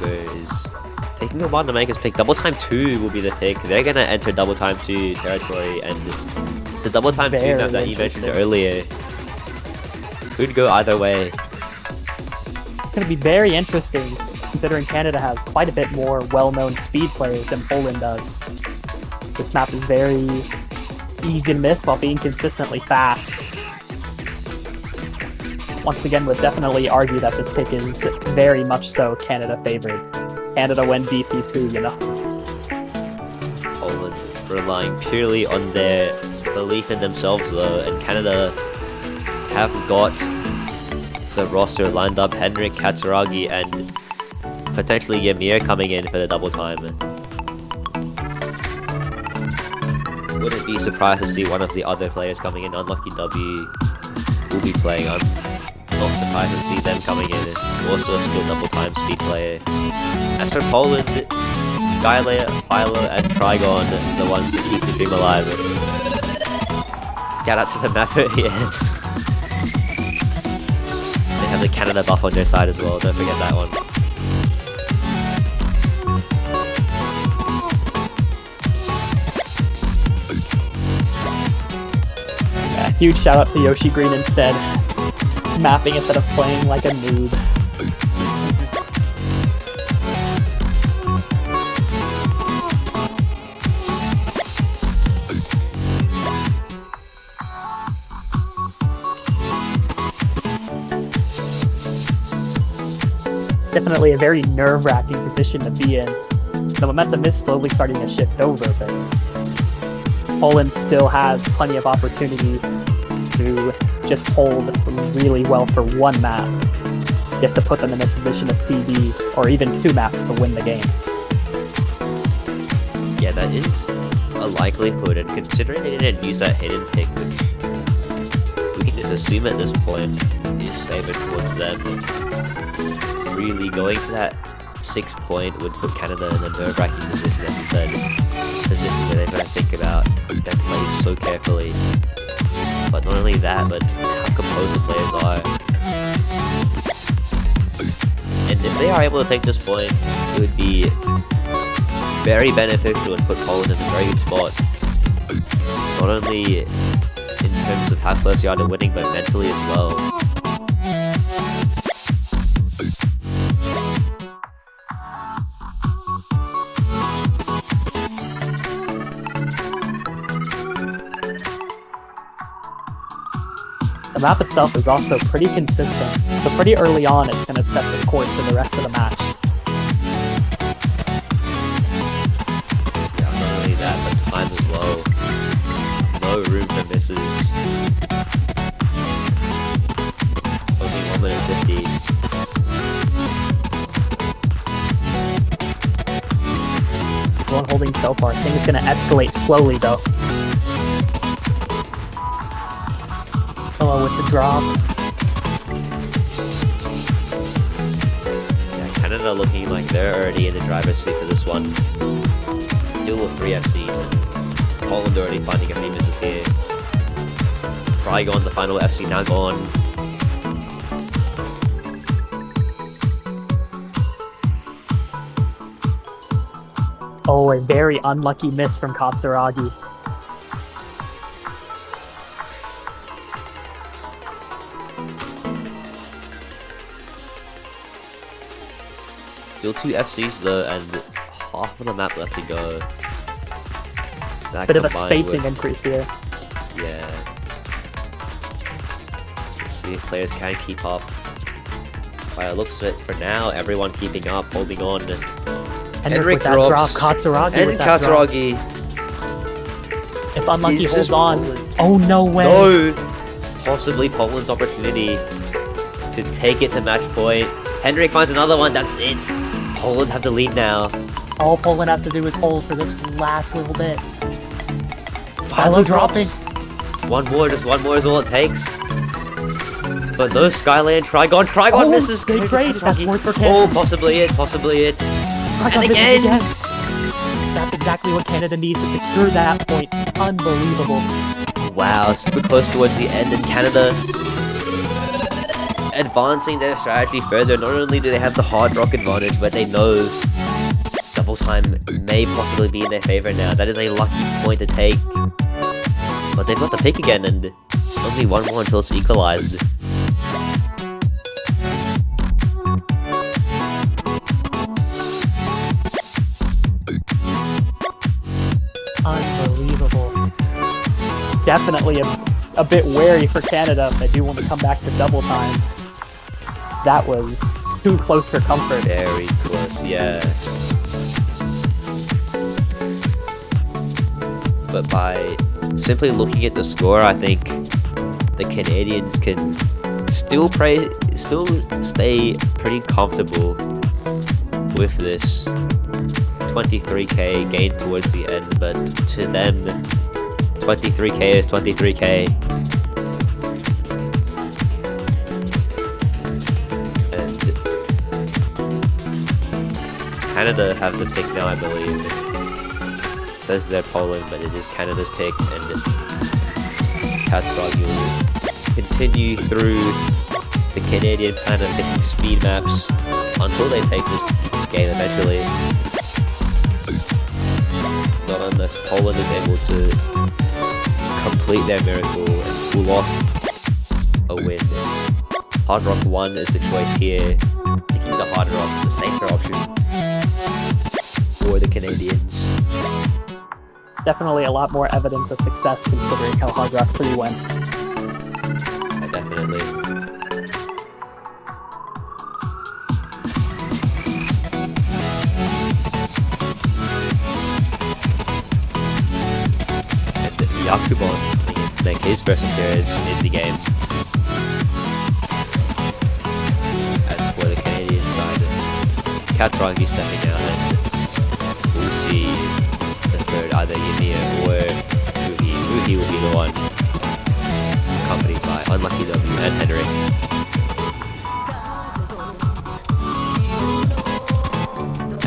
Is taking a while to make his pick. Double time 2 will be the pick. They're gonna enter double time 2 territory, and it's a double time 2 map that you mentioned earlier. Could go either way. It's going to be very interesting, considering Canada has quite a bit more well-known speed players than Poland does. This map is very easy to miss while being consistently fast. Once again, would definitely argue that this pick is very much so Canada favored. Canada win DP2, you know. Poland relying purely on their belief in themselves though, and Canada have got the roster lined up. Henrik, Katsuragi, and potentially Ymir coming in for the double time. Wouldn't be surprised to see one of the other players coming in. Unlucky W will be playing. I'm not surprised to see them coming in. Also a skill double time speed player. As for Poland, Skylayer, Philo, and Trigon, the ones that keep the dream alive. Get out to the map here. They have the Canada buff on their side as well, don't forget that one. Yeah, huge shout out to Yoshi Green instead. Mapping instead of playing like a noob. Definitely a very nerve-wracking position to be in. The momentum is slowly starting to shift over, but Poland still has plenty of opportunity to just hold really well for one map, just to put them in a position of TD, or even 2 maps to win the game. Yeah, that is a likelihood, and considering they didn't use that hidden pick, which we can just assume at this point is favored towards them, really going for that 6 point would put Canada in a nerve-wracking position, as you said, position where they've got to think about their plays so carefully. But not only that, but how composed the players are. And if they are able to take this point, it would be very beneficial and put Poland in a very good spot. Not only in terms of how close you are to winning, but mentally as well. The map itself is also pretty consistent, so pretty early on it's going to set this course for the rest of the match. Yeah, not only that, but time as well. No room for misses. Only 1 minute 50. Everyone holding so far. Things going to escalate slowly though. With the drop. Yeah, Canada looking like they're already in the driver's seat for this one. Still with 3 FCs, and Poland already finding a few misses here. Trigon, the final FC, now gone. Oh, a very unlucky miss from Katsuragi. Still 2 FCs though, and half of the map left to go. That Bit of a combined spacing with- increase here. Yeah. see if players can keep up. By the looks of it, for now, everyone keeping up, holding on. Henrik with that drop, drops. Katsuragi And with that drop. Katsuragi. If unlucky, Is holds this on. Poland? Oh, no way. No! Possibly Poland's opportunity to take it to match point. Henrik finds another one, that's it. Poland have the lead now. All Poland has to do is hold for this last little bit. Philo dropping. One more, just one more is all it takes. But no Skyland, Trigon Oh, misses. they trade. That's worth for Oh, Canada. possibly it. Trigon And misses again. That's exactly what Canada needs to secure that point. Unbelievable. Wow, super close towards the end, and Canada advancing their strategy further. Not only do they have the hard rock advantage, but they know double time may possibly be in their favor now. That is a lucky point to take. But they've got the pick again, and only one more until it's equalized. Unbelievable. Definitely a bit wary for Canada if they do want to come back to double time. That was too close for comfort. Very close, yeah. But by simply looking at the score, I think the Canadians can still stay pretty comfortable with this 23k gain towards the end, but to them 23k is 23k. And Canada have the pick now, I believe. It says they're Poland, but it is Canada's pick, and Katsuragi will continue through the Canadian plan of picking speed maps until they take this game eventually. Not unless Poland is able to complete their miracle and pull off a win. Hard Rock 1 is the choice here. Taking the Hard Rock, the safer option for the Canadians. Definitely a lot more evidence of success considering how Hard Rock 3 went. Definitely. And Yakubon make his first appearance in the game. As for the Canadian side, Katsuragi stepping out, and we'll see the third, either Ymir or Ruhi. Ruhi will be the one accompanied by Unlucky W and Henrik.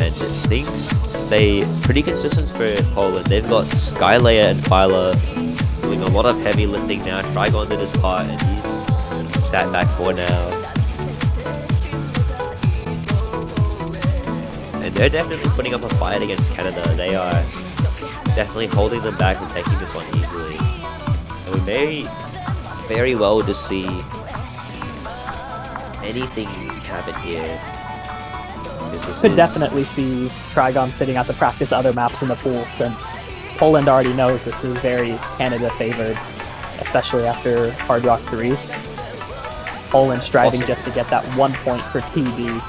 And things stay pretty consistent for Poland. They've got Skylayer and Phyla doing a lot of heavy lifting now. Trigon did his part, and he's sat back for now. And they're definitely putting up a fight against Canada. They are definitely holding them back and taking this one easily. And we may very well just see anything happen here. Could definitely see Trigon sitting out to practice other maps in the pool, since Poland already knows this is very Canada favored, especially after Hard Rock 3. Poland striving Also, just to get that 1 point for TD.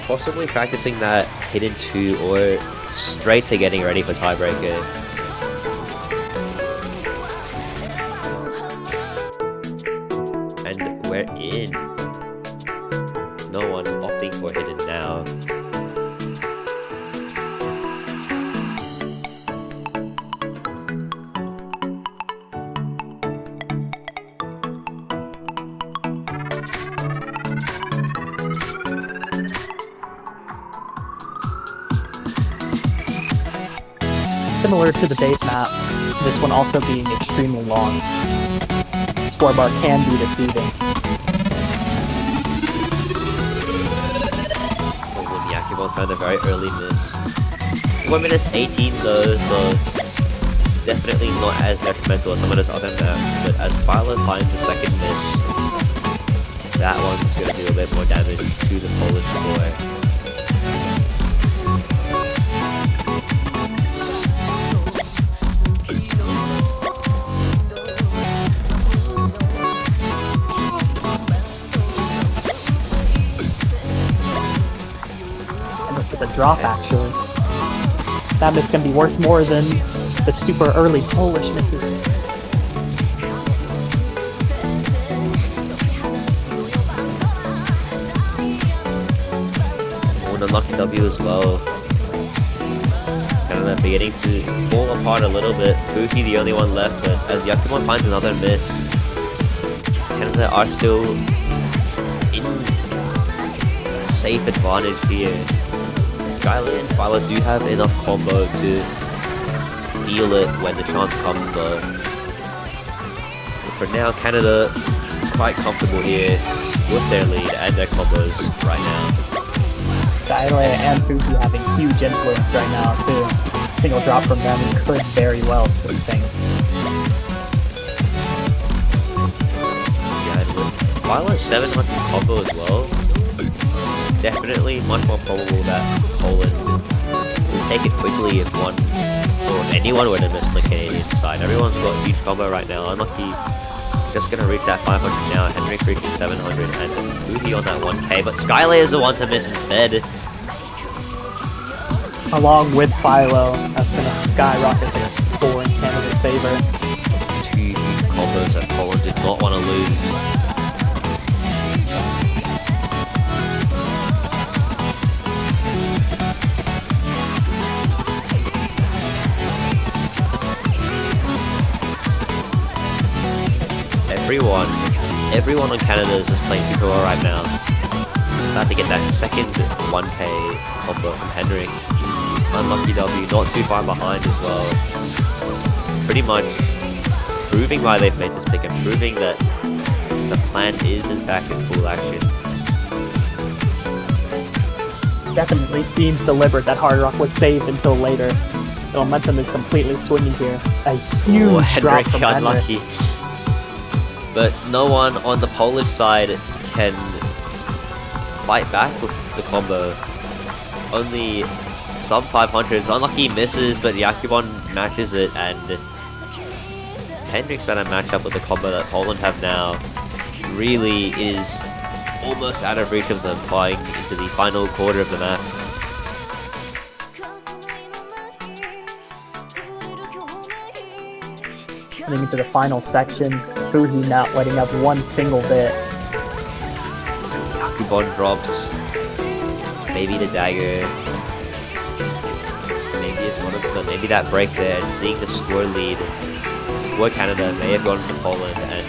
possibly practicing that hidden 2 or straight to getting ready for tiebreaker. And we're in. No one opting for hidden now. Similar to the bait map, this one also being extremely long. Scorebar can be deceiving. When Yakubon found a very early miss. 1 minute 18 though, so definitely not as detrimental as some of those other maps, but as Phyla finds a second miss, that one's going to do a bit more damage to the Polish score. drop, actually. That miss can be worth more than the super early Polish misses. Oh, an unlucky W as well. Canada beginning to fall apart a little bit. Fuhi the only one left, but as Yakimon finds another miss, Canada are still in a safe advantage here. Skyler and Philo do have enough combo to deal it when the chance comes though. But for now, Canada quite comfortable here with their lead and their combos right now. Skylay and Fuki having huge influence right now too. Single drop from them could very well swing things. Yeah, and with Violet's 700 combo as well, definitely much more probable that Poland will take it quickly if one or anyone were to miss on the Canadian side. Everyone's got huge combo right now. Unlucky just gonna reach that 500 now. Henrik reaching 700 and Fuhi on that 1k, but Skylay is the one to miss instead. Along with Philo, that's gonna skyrocket the score in Canada's favor. Two huge combos that Poland did not want to lose. Everyone on Canada is just playing super well right now. About to get that second 1k combo from Henrik. Unlucky W, not too far behind as well. Pretty much proving why they've made this pick and proving that the plan is in fact in full action. Definitely seems deliberate that Hard Rock was saved until later. The momentum is completely swinging here. A huge drop from unlucky. Henrik. But no one on the Polish side can fight back with the combo. Only sub 500s. Unlucky misses, but Yakubon matches it, and Henrik's better match up with the combo that Poland have now really is almost out of reach of them flying into the final quarter of the map. Getting into the final section, Fuhi not letting up one single bit. Yakubon drops. Maybe the dagger. Maybe it's one of the, maybe that break there, and seeing the score lead for Canada may have gone to Poland, and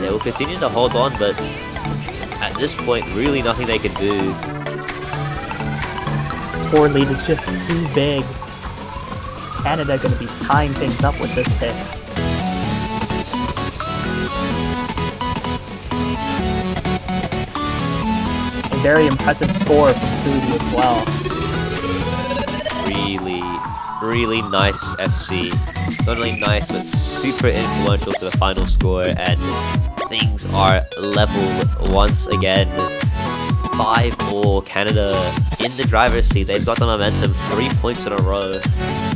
they will continue to hold on, but at this point, really nothing they can do. Score lead is just too big. Canada going to be tying things up with this pick. A very impressive score from Fuhi as well. Really nice FC. Not only nice, but super influential to the final score, and things are level once again. 5-4, Canada in the driver's seat. They've got the momentum, 3 points in a row.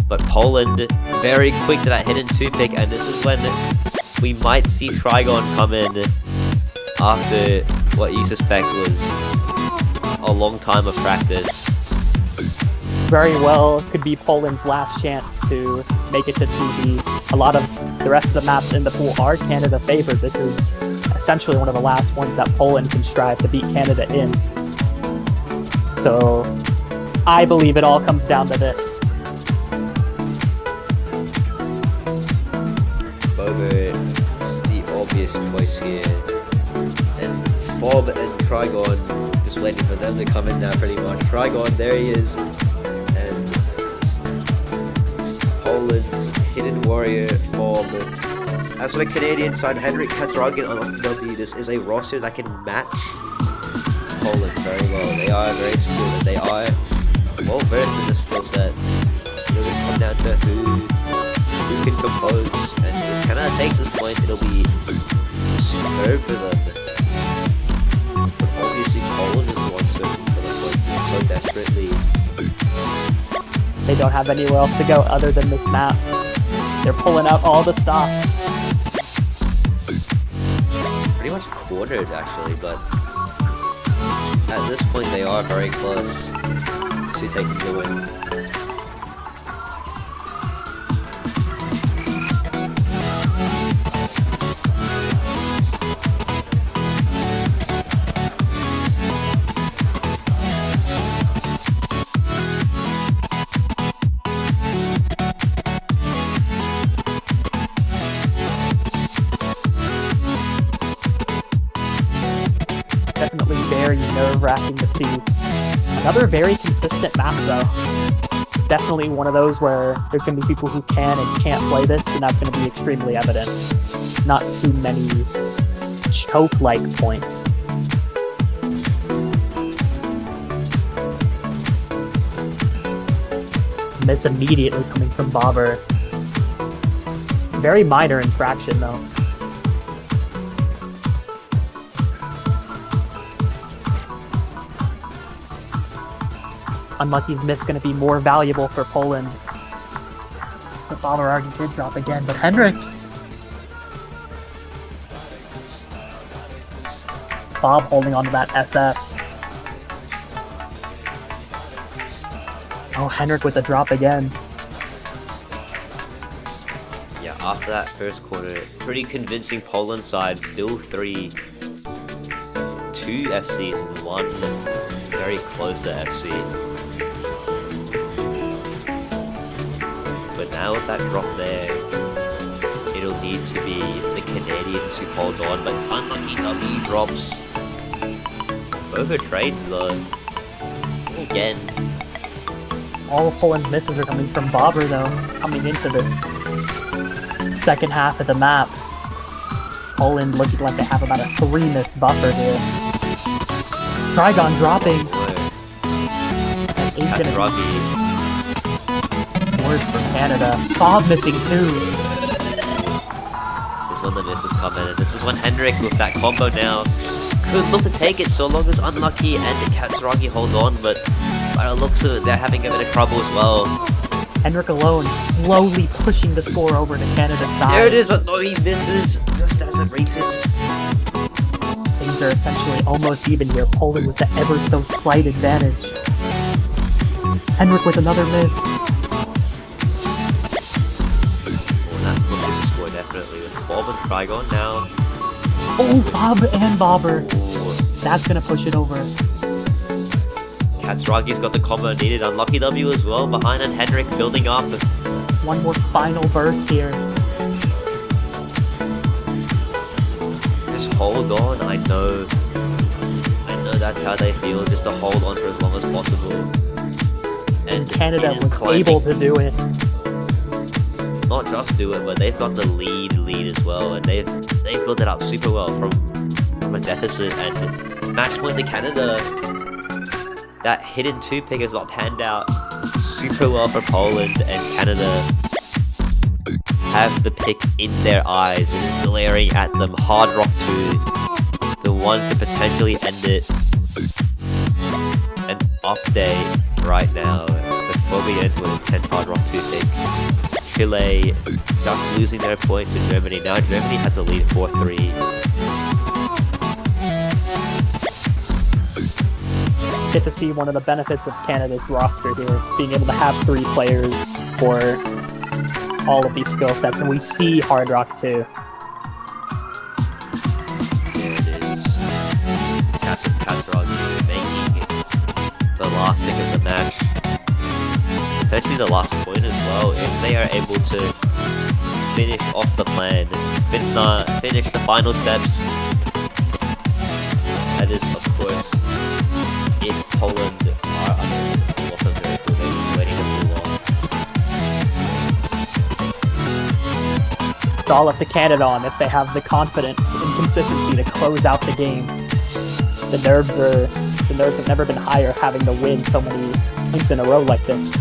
But Poland very quick to that hidden 2 pick, and this is when we might see Trigon come in after what you suspect was a long time of practice. Very well could be Poland's last chance to make it to 2D. A lot of the rest of the maps in the pool are Canada favored. This is essentially one of the last ones that Poland can strive to beat Canada in. So I believe it all comes down to this. Bogart, the obvious choice here. And Fob and Trigon, just waiting for them to come in now pretty much. Trigon, there he is. And Poland's hidden warrior, Fob. As for the Canadian side, Henrik Kasragin on W, this is a roster that can match Poland very well. They are very skilled and they are well versed in the skill set. It'll just come down to who can compose, and if Canada takes this point, it'll be superb for them. But obviously Poland is the one searching for the point so desperately. They don't have anywhere else to go other than this map. They're pulling out all the stops. Pretty much cornered actually, but At this point, they are very close to taking the win. Definitely very nerve-wracking to see. Another very consistent map, though. Definitely one of those where there's going to be people who can and can't play this, and that's going to be extremely evident. Not too many choke-like points. Miss immediately coming from Bobber. Very minor infraction, though. Unlucky's miss going to be more valuable for Poland. But Bobber already did drop again, but Hendrik... Bob holding onto that SS. Oh, Hendrik with the drop again. Yeah, after that first quarter, pretty convincing Poland side. Still 2 FCs and 1 very close to FC. But now with that drop there, it'll need to be the Canadians who hold on, but unlucky W drops both her trades though. Again. All of Poland's misses are coming from Bobber though, coming into this second half of the map. Poland looking like they have about a 3-miss buffer here. Trigon dropping. He's gonna Rocky. Words for Canada. Bob missing too. This is when the misses come in, and this is when Hendrik with that combo now could look to take it so long as Unlucky and Katsuragi hold on, but by the looks of it, they're having a bit of trouble as well. Hendrik alone slowly pushing the score over to Canada's side. There it is, but no, he misses just as it reaches. Things are essentially almost even here. Poland with the ever so slight advantage. Hendrik with another miss. Well, that pushes the score definitely with Bob and Trigon now. Oh, Bob and Bobber. Oh, That's gonna push it over. Katsuragi's got the combo needed. Unlucky W as well behind, and Hendrik building up. One more final burst here. Just hold on. I know that's how they feel. Just to hold on for as long as possible. And Canada it is was climbing. able to do it. Not just do it, but they've got the lead as well, and they've built it up super well from a deficit, and match point to Canada. That hidden 2-pick has not panned out super well for Poland, and Canada have the pick in their eyes and is glaring at them. Hard Rock 2, the one to potentially end it. An update right now before we end with a 10th Hard Rock 2 pick. Chile just losing their point to Germany. Now Germany has a lead 4-3. Get to see one of the benefits of Canada's roster here, being able to have 3 players for all of these skill sets, and we see Hard Rock 2. There it is. Captain Katsuragi making the last pick of the match. Potentially the last point as well, if they are able to finish off the plan, finish the final steps. That is, of course, if Poland are unable to pull off a miracle, they're waiting to pull off. It's all up to Canada on if they have the confidence and consistency to close out the game. The nerves have never been higher having to win so many points in a row like this.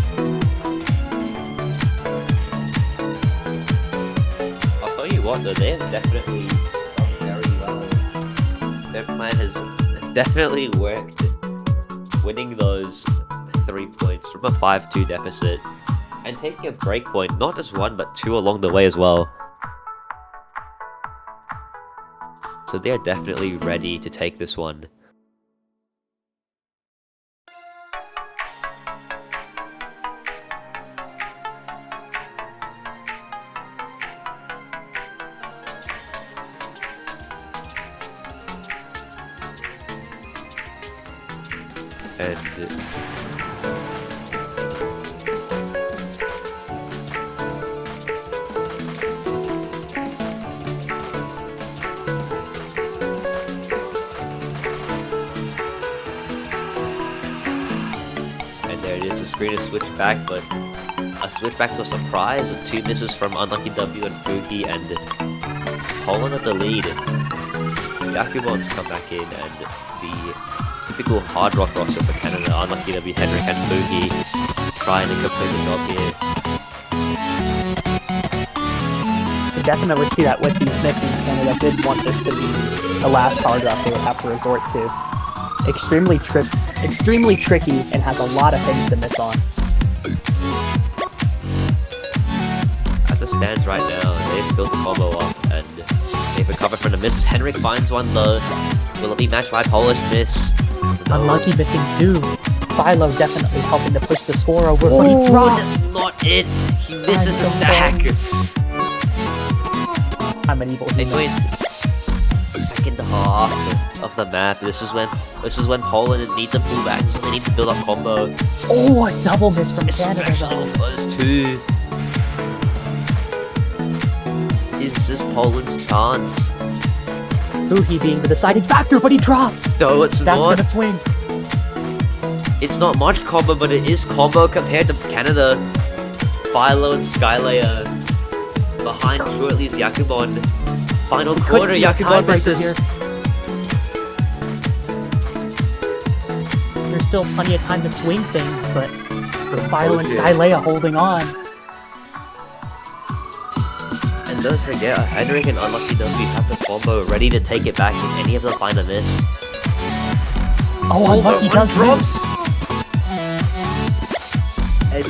I'll tell you what though, they have definitely done very well. Their plan has definitely worked, winning those 3 points from a 5-2 deficit and taking a break point, not just 1 but 2 along the way as well. So they're definitely ready to take this one. And there it is, a screen is switched back, but a switch back to a surprise of 2 misses from Unlucky W and Fuki, and Poland at the lead. Yakubon's come back in, and the typical hard rock roster for Canada, Unlucky W, Henrik and Fuki, trying to complete the job here. You definitely see that with these misses, Canada did want this to be the last hard rock they would have to resort to. Extremely tricky, and has a lot of things to miss on. As it stands right now, they've built the combo up, and they've recovered from the misses. Henrik finds one though. Will it be matched by Polish miss? No. Unlucky missing 2. Philo definitely helping to push the score over, but he drops. That's not it! He misses the so stack! I'm an evil They human. went second half of the map. This is when Poland need to pull back, so they need to build up combo. Oh, a double miss from Canada Especially though. the first 2. Is this Poland's chance? Fuki being the deciding factor, but he drops. No, it's That's not. gonna swing. It's not much combo, but it is combo compared to Canada. Philo and Skylayer behind shortly is Yakubon. Final Could quarter, see a Yakubon tiebreaker misses. here. There's still plenty of time to swing things, but for Philo and shit. Skylayer holding on. And don't forget, Henrik and Unlucky W have the combo ready to take it back if any of them find a miss. Oh, Unlucky one does drops. And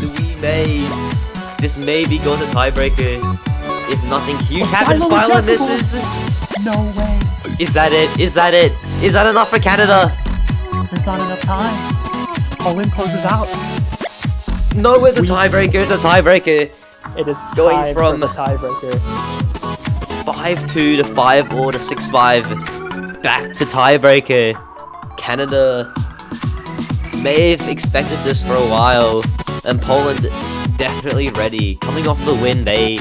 this may be going to tiebreaker if nothing huge Oh, happens. Philo Philo rejectable. misses. No way. Is that it? Is that it? Is that enough for Canada? There's not enough time. Poland closes out. No, it's a tiebreaker. It's a tiebreaker. It is Going tied from- for the tiebreaker. 5-2 to 5-4 to 6-5. Back to tiebreaker. Canada may have expected this for a while, and Poland definitely ready. Coming off the win, they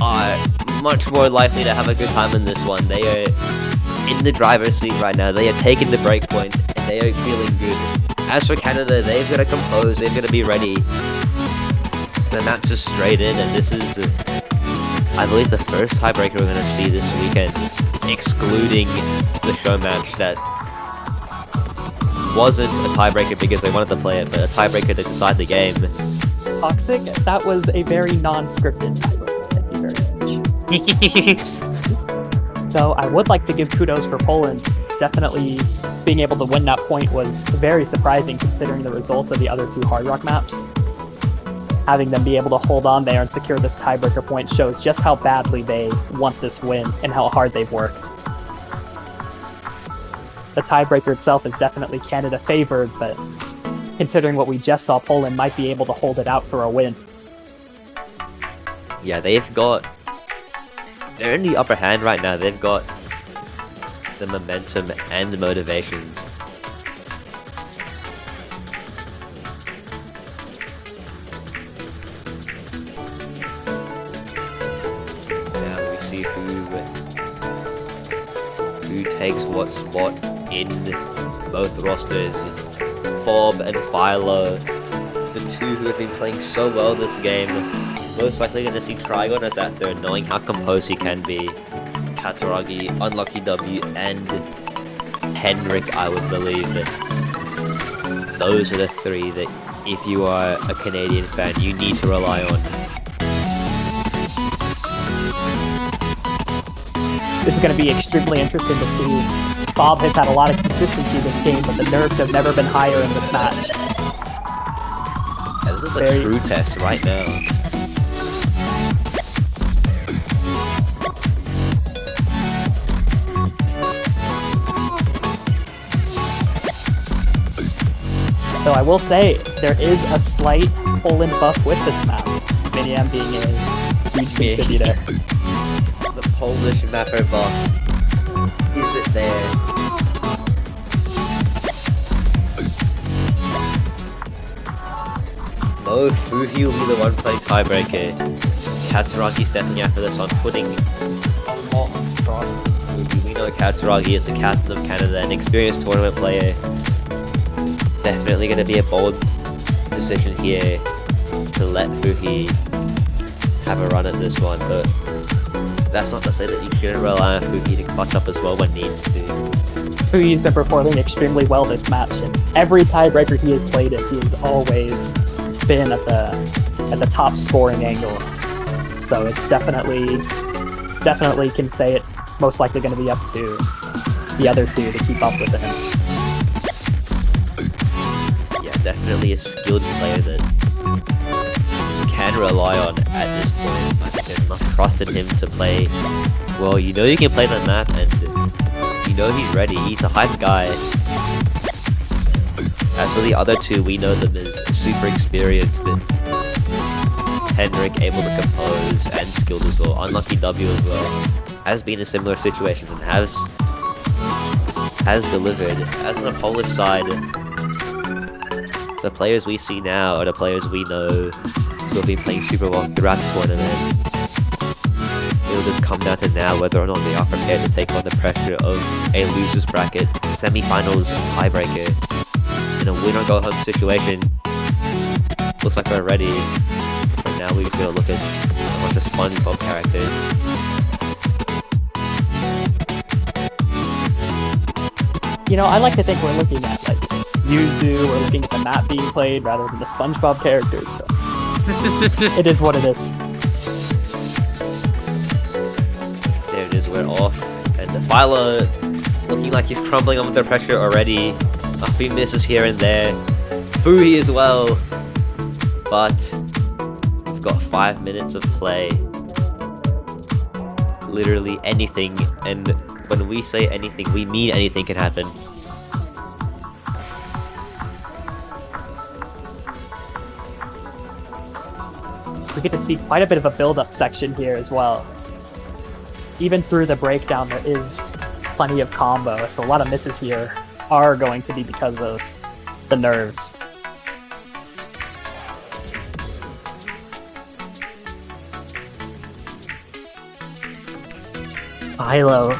are much more likely to have a good time in this one. They are in the driver's seat right now. They are taking the break point, and they are feeling good. As for Canada, they've got to compose. They've got to be ready. The map's just straight in, and this is, I believe, the first tiebreaker we're going to see this weekend, excluding the show match that wasn't a tiebreaker because they wanted to play it, but a tiebreaker to decide the game. Toxic, that was a very non-scripted tiebreaker. Thank you very much. So I would like to give kudos for Poland. Definitely being able to win that point was very surprising considering the results of the other 2 Hard Rock maps. Having them be able to hold on there and secure this tiebreaker point shows just how badly they want this win and how hard they've worked. The tiebreaker itself is definitely Canada favored, but considering what we just saw, Poland might be able to hold it out for a win. Yeah, they're in the upper hand right now. They've got the momentum and the motivation. Now we see who takes what spot in both rosters. Fob and Philo, the 2 who have been playing so well this game. Most likely going to see Trigon as that third, knowing how composed he can be. Katsuragi, Unlucky W, and Henrik, I would believe that those are the 3 that, if you are a Canadian fan, you need to rely on. This is going to be extremely interesting to see. Bob has had a lot of consistency this game, but the nerves have never been higher in this match. Yeah, this is a Very- true test right now. Though I will say, there is a slight Poland buff with this map. Miniam being a huge contributor. The Polish mapper buff. Is it there? Oh, Fuhi will be the one playing tiebreaker. Katsuragi stepping out for this one, putting a lot on Fuhi. We know Katsuragi is the captain of Canada, an experienced tournament player. Definitely going to be a bold decision here to let Fuhi have a run at this one, but that's not to say that you shouldn't rely on Fuhi to clutch up as well when needs to. Fuhi's been performing extremely well this match, and every tiebreaker he has played in, he has always been at the top scoring angle. So it's definitely can say it's most likely going to be up to the other two to keep up with him. Yeah, definitely a skilled player that you can rely on at this point. I think there's enough trust in him to play well. You know you can play the map, and you know he's ready. He's a hype guy. As for the other two, we know them as super experienced and Henrik able to compose and skilled as well. Unlucky W as well. Has been in similar situations and has delivered. As on the Polish side, the players we see now are the players we know who have been playing super well throughout the tournament. It'll just come down to now whether or not they are prepared to take on the pressure of a loser's bracket, semi-finals tiebreaker. In a win-or-go-home situation, looks like we're ready. But now we're just gonna look at a bunch of SpongeBob characters. You know, I like to think we're looking at like Yuzu, we're looking at the map being played rather than the SpongeBob characters. But it is what it is. There it is, we're off. And the Phyla looking like he's crumbling under the pressure already. A few misses here and there. Fuhi as well. But we've got 5 minutes of play. Literally anything, and when we say anything, we mean anything can happen. We get to see quite a bit of a build-up section here as well. Even through the breakdown, there is plenty of combo, so a lot of misses here are going to be because of the nerves. Philo,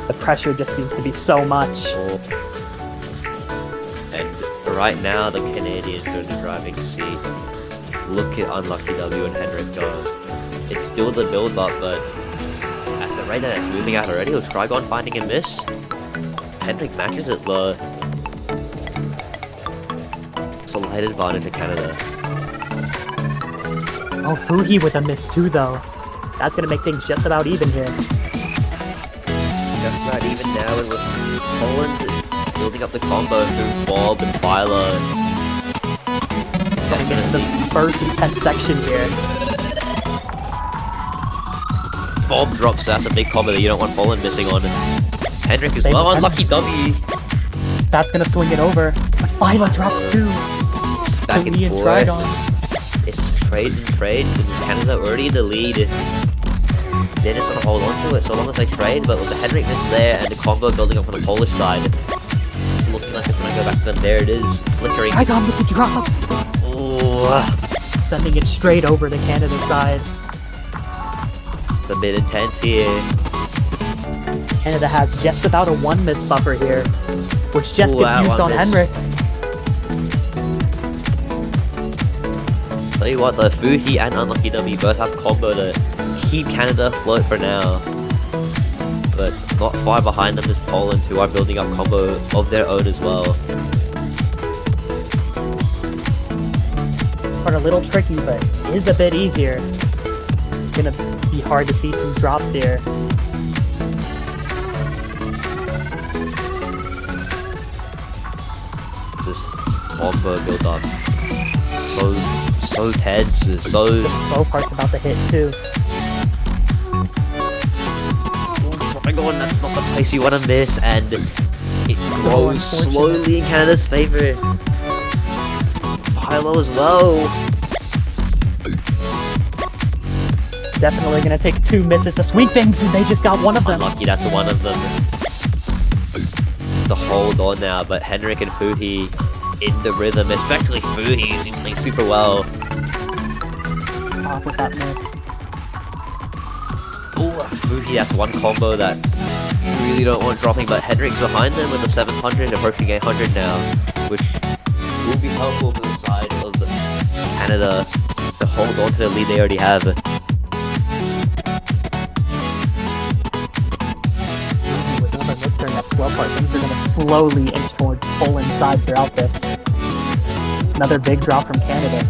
the pressure just seems to be so much. And right now, the Canadians are in the driving seat. Look at Unlucky W and Henrik go. It's still the build-up, but at the rate that it's moving out already, with Trigon finding a miss, Henrik matches it low. Slight advantage to Canada. Oh, Fuhi with a miss too, though. That's gonna make things just about even here. Just about even now, and with Poland building up the combo through Bob and Phyla. Gonna get to the first intense section here. Bob drops, that's a big combo that you don't want Poland missing on. Henrik as Same well, with Unlucky W. That's gonna swing it over. But Phyla drops too. It's back and Fuhi forth. Trigon. It's trades, and Canada already in the lead. They're just gonna hold on to it so long as they trade, but with the Henrik miss there and the combo building up on the Polish side, it's looking like it's gonna go back to them. There it is, flickering. Trigon with the drop. Ooh, Sending it straight over to Canada's side. it's a bit intense here. Canada has just about a 1 miss buffer here, which just Ooh, gets that used one on miss. Henrik. Tell you what, the Fuhi and Unlucky W both have combo to keep Canada afloat for now. But not far behind them is Poland, who are building up combo of their own as well. Part a little tricky, but is a bit easier. Gonna be hard to see some drops here. Just combo build up. So tense, so... The slow part's about to hit too. Trigon, that's not the place you want to miss, and it grows unfortunate. slowly in Canada's favor. Philo as well. Definitely gonna take 2 misses to sweep things, and they just got one of them. Unlucky, that's one of them. To hold on now, but Henrik and Fuhi in the rhythm, especially Fuhi, he's been playing super well. off with that miss. Ooh, Muhi, that's one combo that you really don't want dropping, but Hendrix behind them with a 700, approaching 800 now, which will be helpful for the side of Canada to hold on to the lead they already have. With another miss during that slow part, things are going to slowly inch towards Poland's side throughout this. Another big drop from Canada.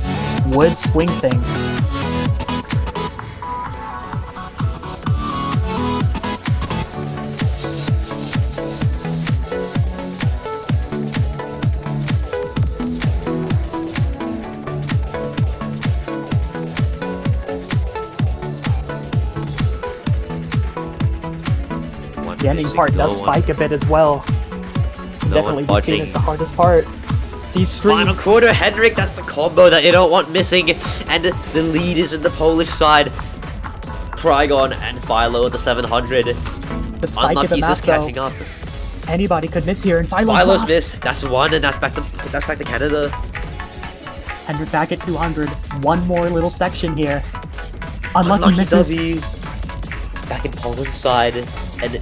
Would swing things. The ending part does spike a bit as well. Definitely be seen as the hardest part. These streams. Final quarter, Hendrik, that's the combo that you don't want missing, and the lead is in the Polish side. Trigon and Philo at the 700. The spike of the Unlucky's map, just catching up. Anybody could miss here, and Philo's Philo's lost. missed. That's one, and that's back to Canada. Hendrik back at 200. One more little section here. Unlucky misses. W. Back in Poland's side, and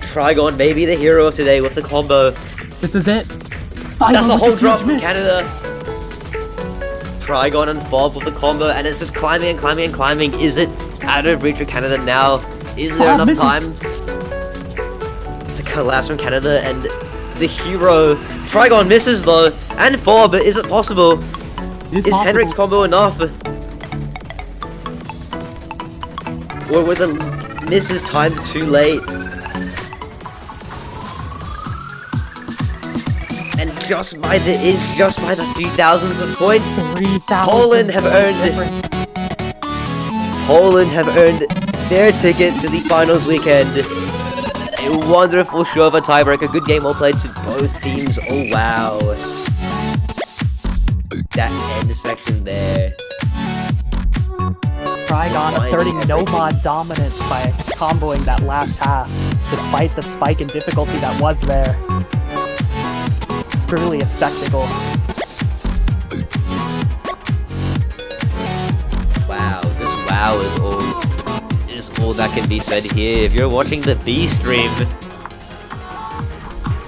Trigon may be the hero of today with the combo. This is it. That's a whole huge drop from miss. Canada. Trigon and Fob with the combo, and it's just climbing and climbing and climbing. Is it out of reach of Canada now? Is there enough misses. time? It's a collapse from Canada, and the hero. Trigon misses though, and Fob. Is it possible? It Is Hendrik's combo enough? Or were the misses timed too late? And just by the few thousands of points, 3,000 Poland have earned it. difference. Poland have earned their ticket to the finals weekend. A wonderful show of a tiebreaker. Good game well played to both teams. Oh wow. That end section there. Trigon asserting no-mod dominance by comboing that last half, despite the spike in difficulty that was there. Truly a spectacle. Wow, this wow is all that can be said here. If you're watching the B stream,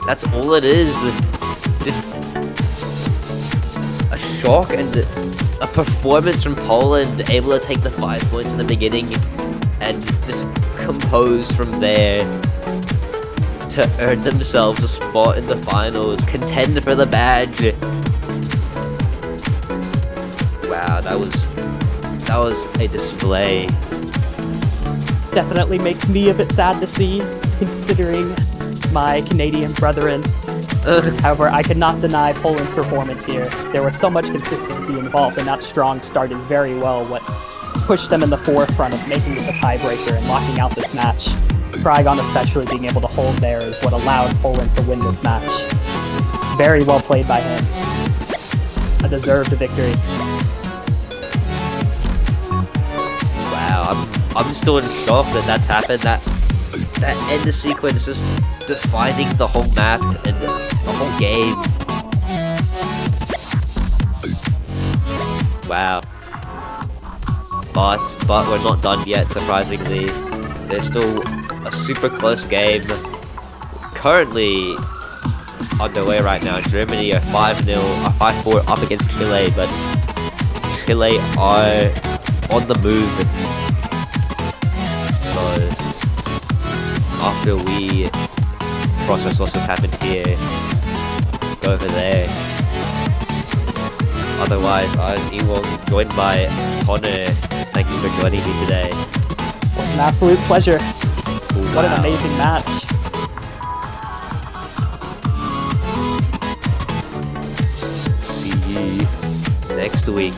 that's all it is. Just a shock and a performance from Poland, able to take the 5 points in the beginning and just compose from there to earn themselves a spot in the finals, contend for the badge. Wow, that was a display. Definitely makes me a bit sad to see, considering my Canadian brethren. However, I could not deny Poland's performance here. There was so much consistency involved, and that strong start is very well what pushed them in the forefront of making it the tiebreaker and locking out this match. Trigon especially being able to hold there is what allowed Poland to win this match. Very well played by him. A deserved victory. Wow, I'm still in shock that that's happened. That end sequence is defining the whole map and the whole game. Wow. But we're not done yet, surprisingly. There's still a super close game currently underway right now. Germany are 5-0, are 5-4 up against Chile, but Chile are on the move. So after we process what's just happened here, go over there. Otherwise, I'm Ewong, joined by Connor. Thank you for joining me today. It was an absolute pleasure. What an amazing match. See you next week.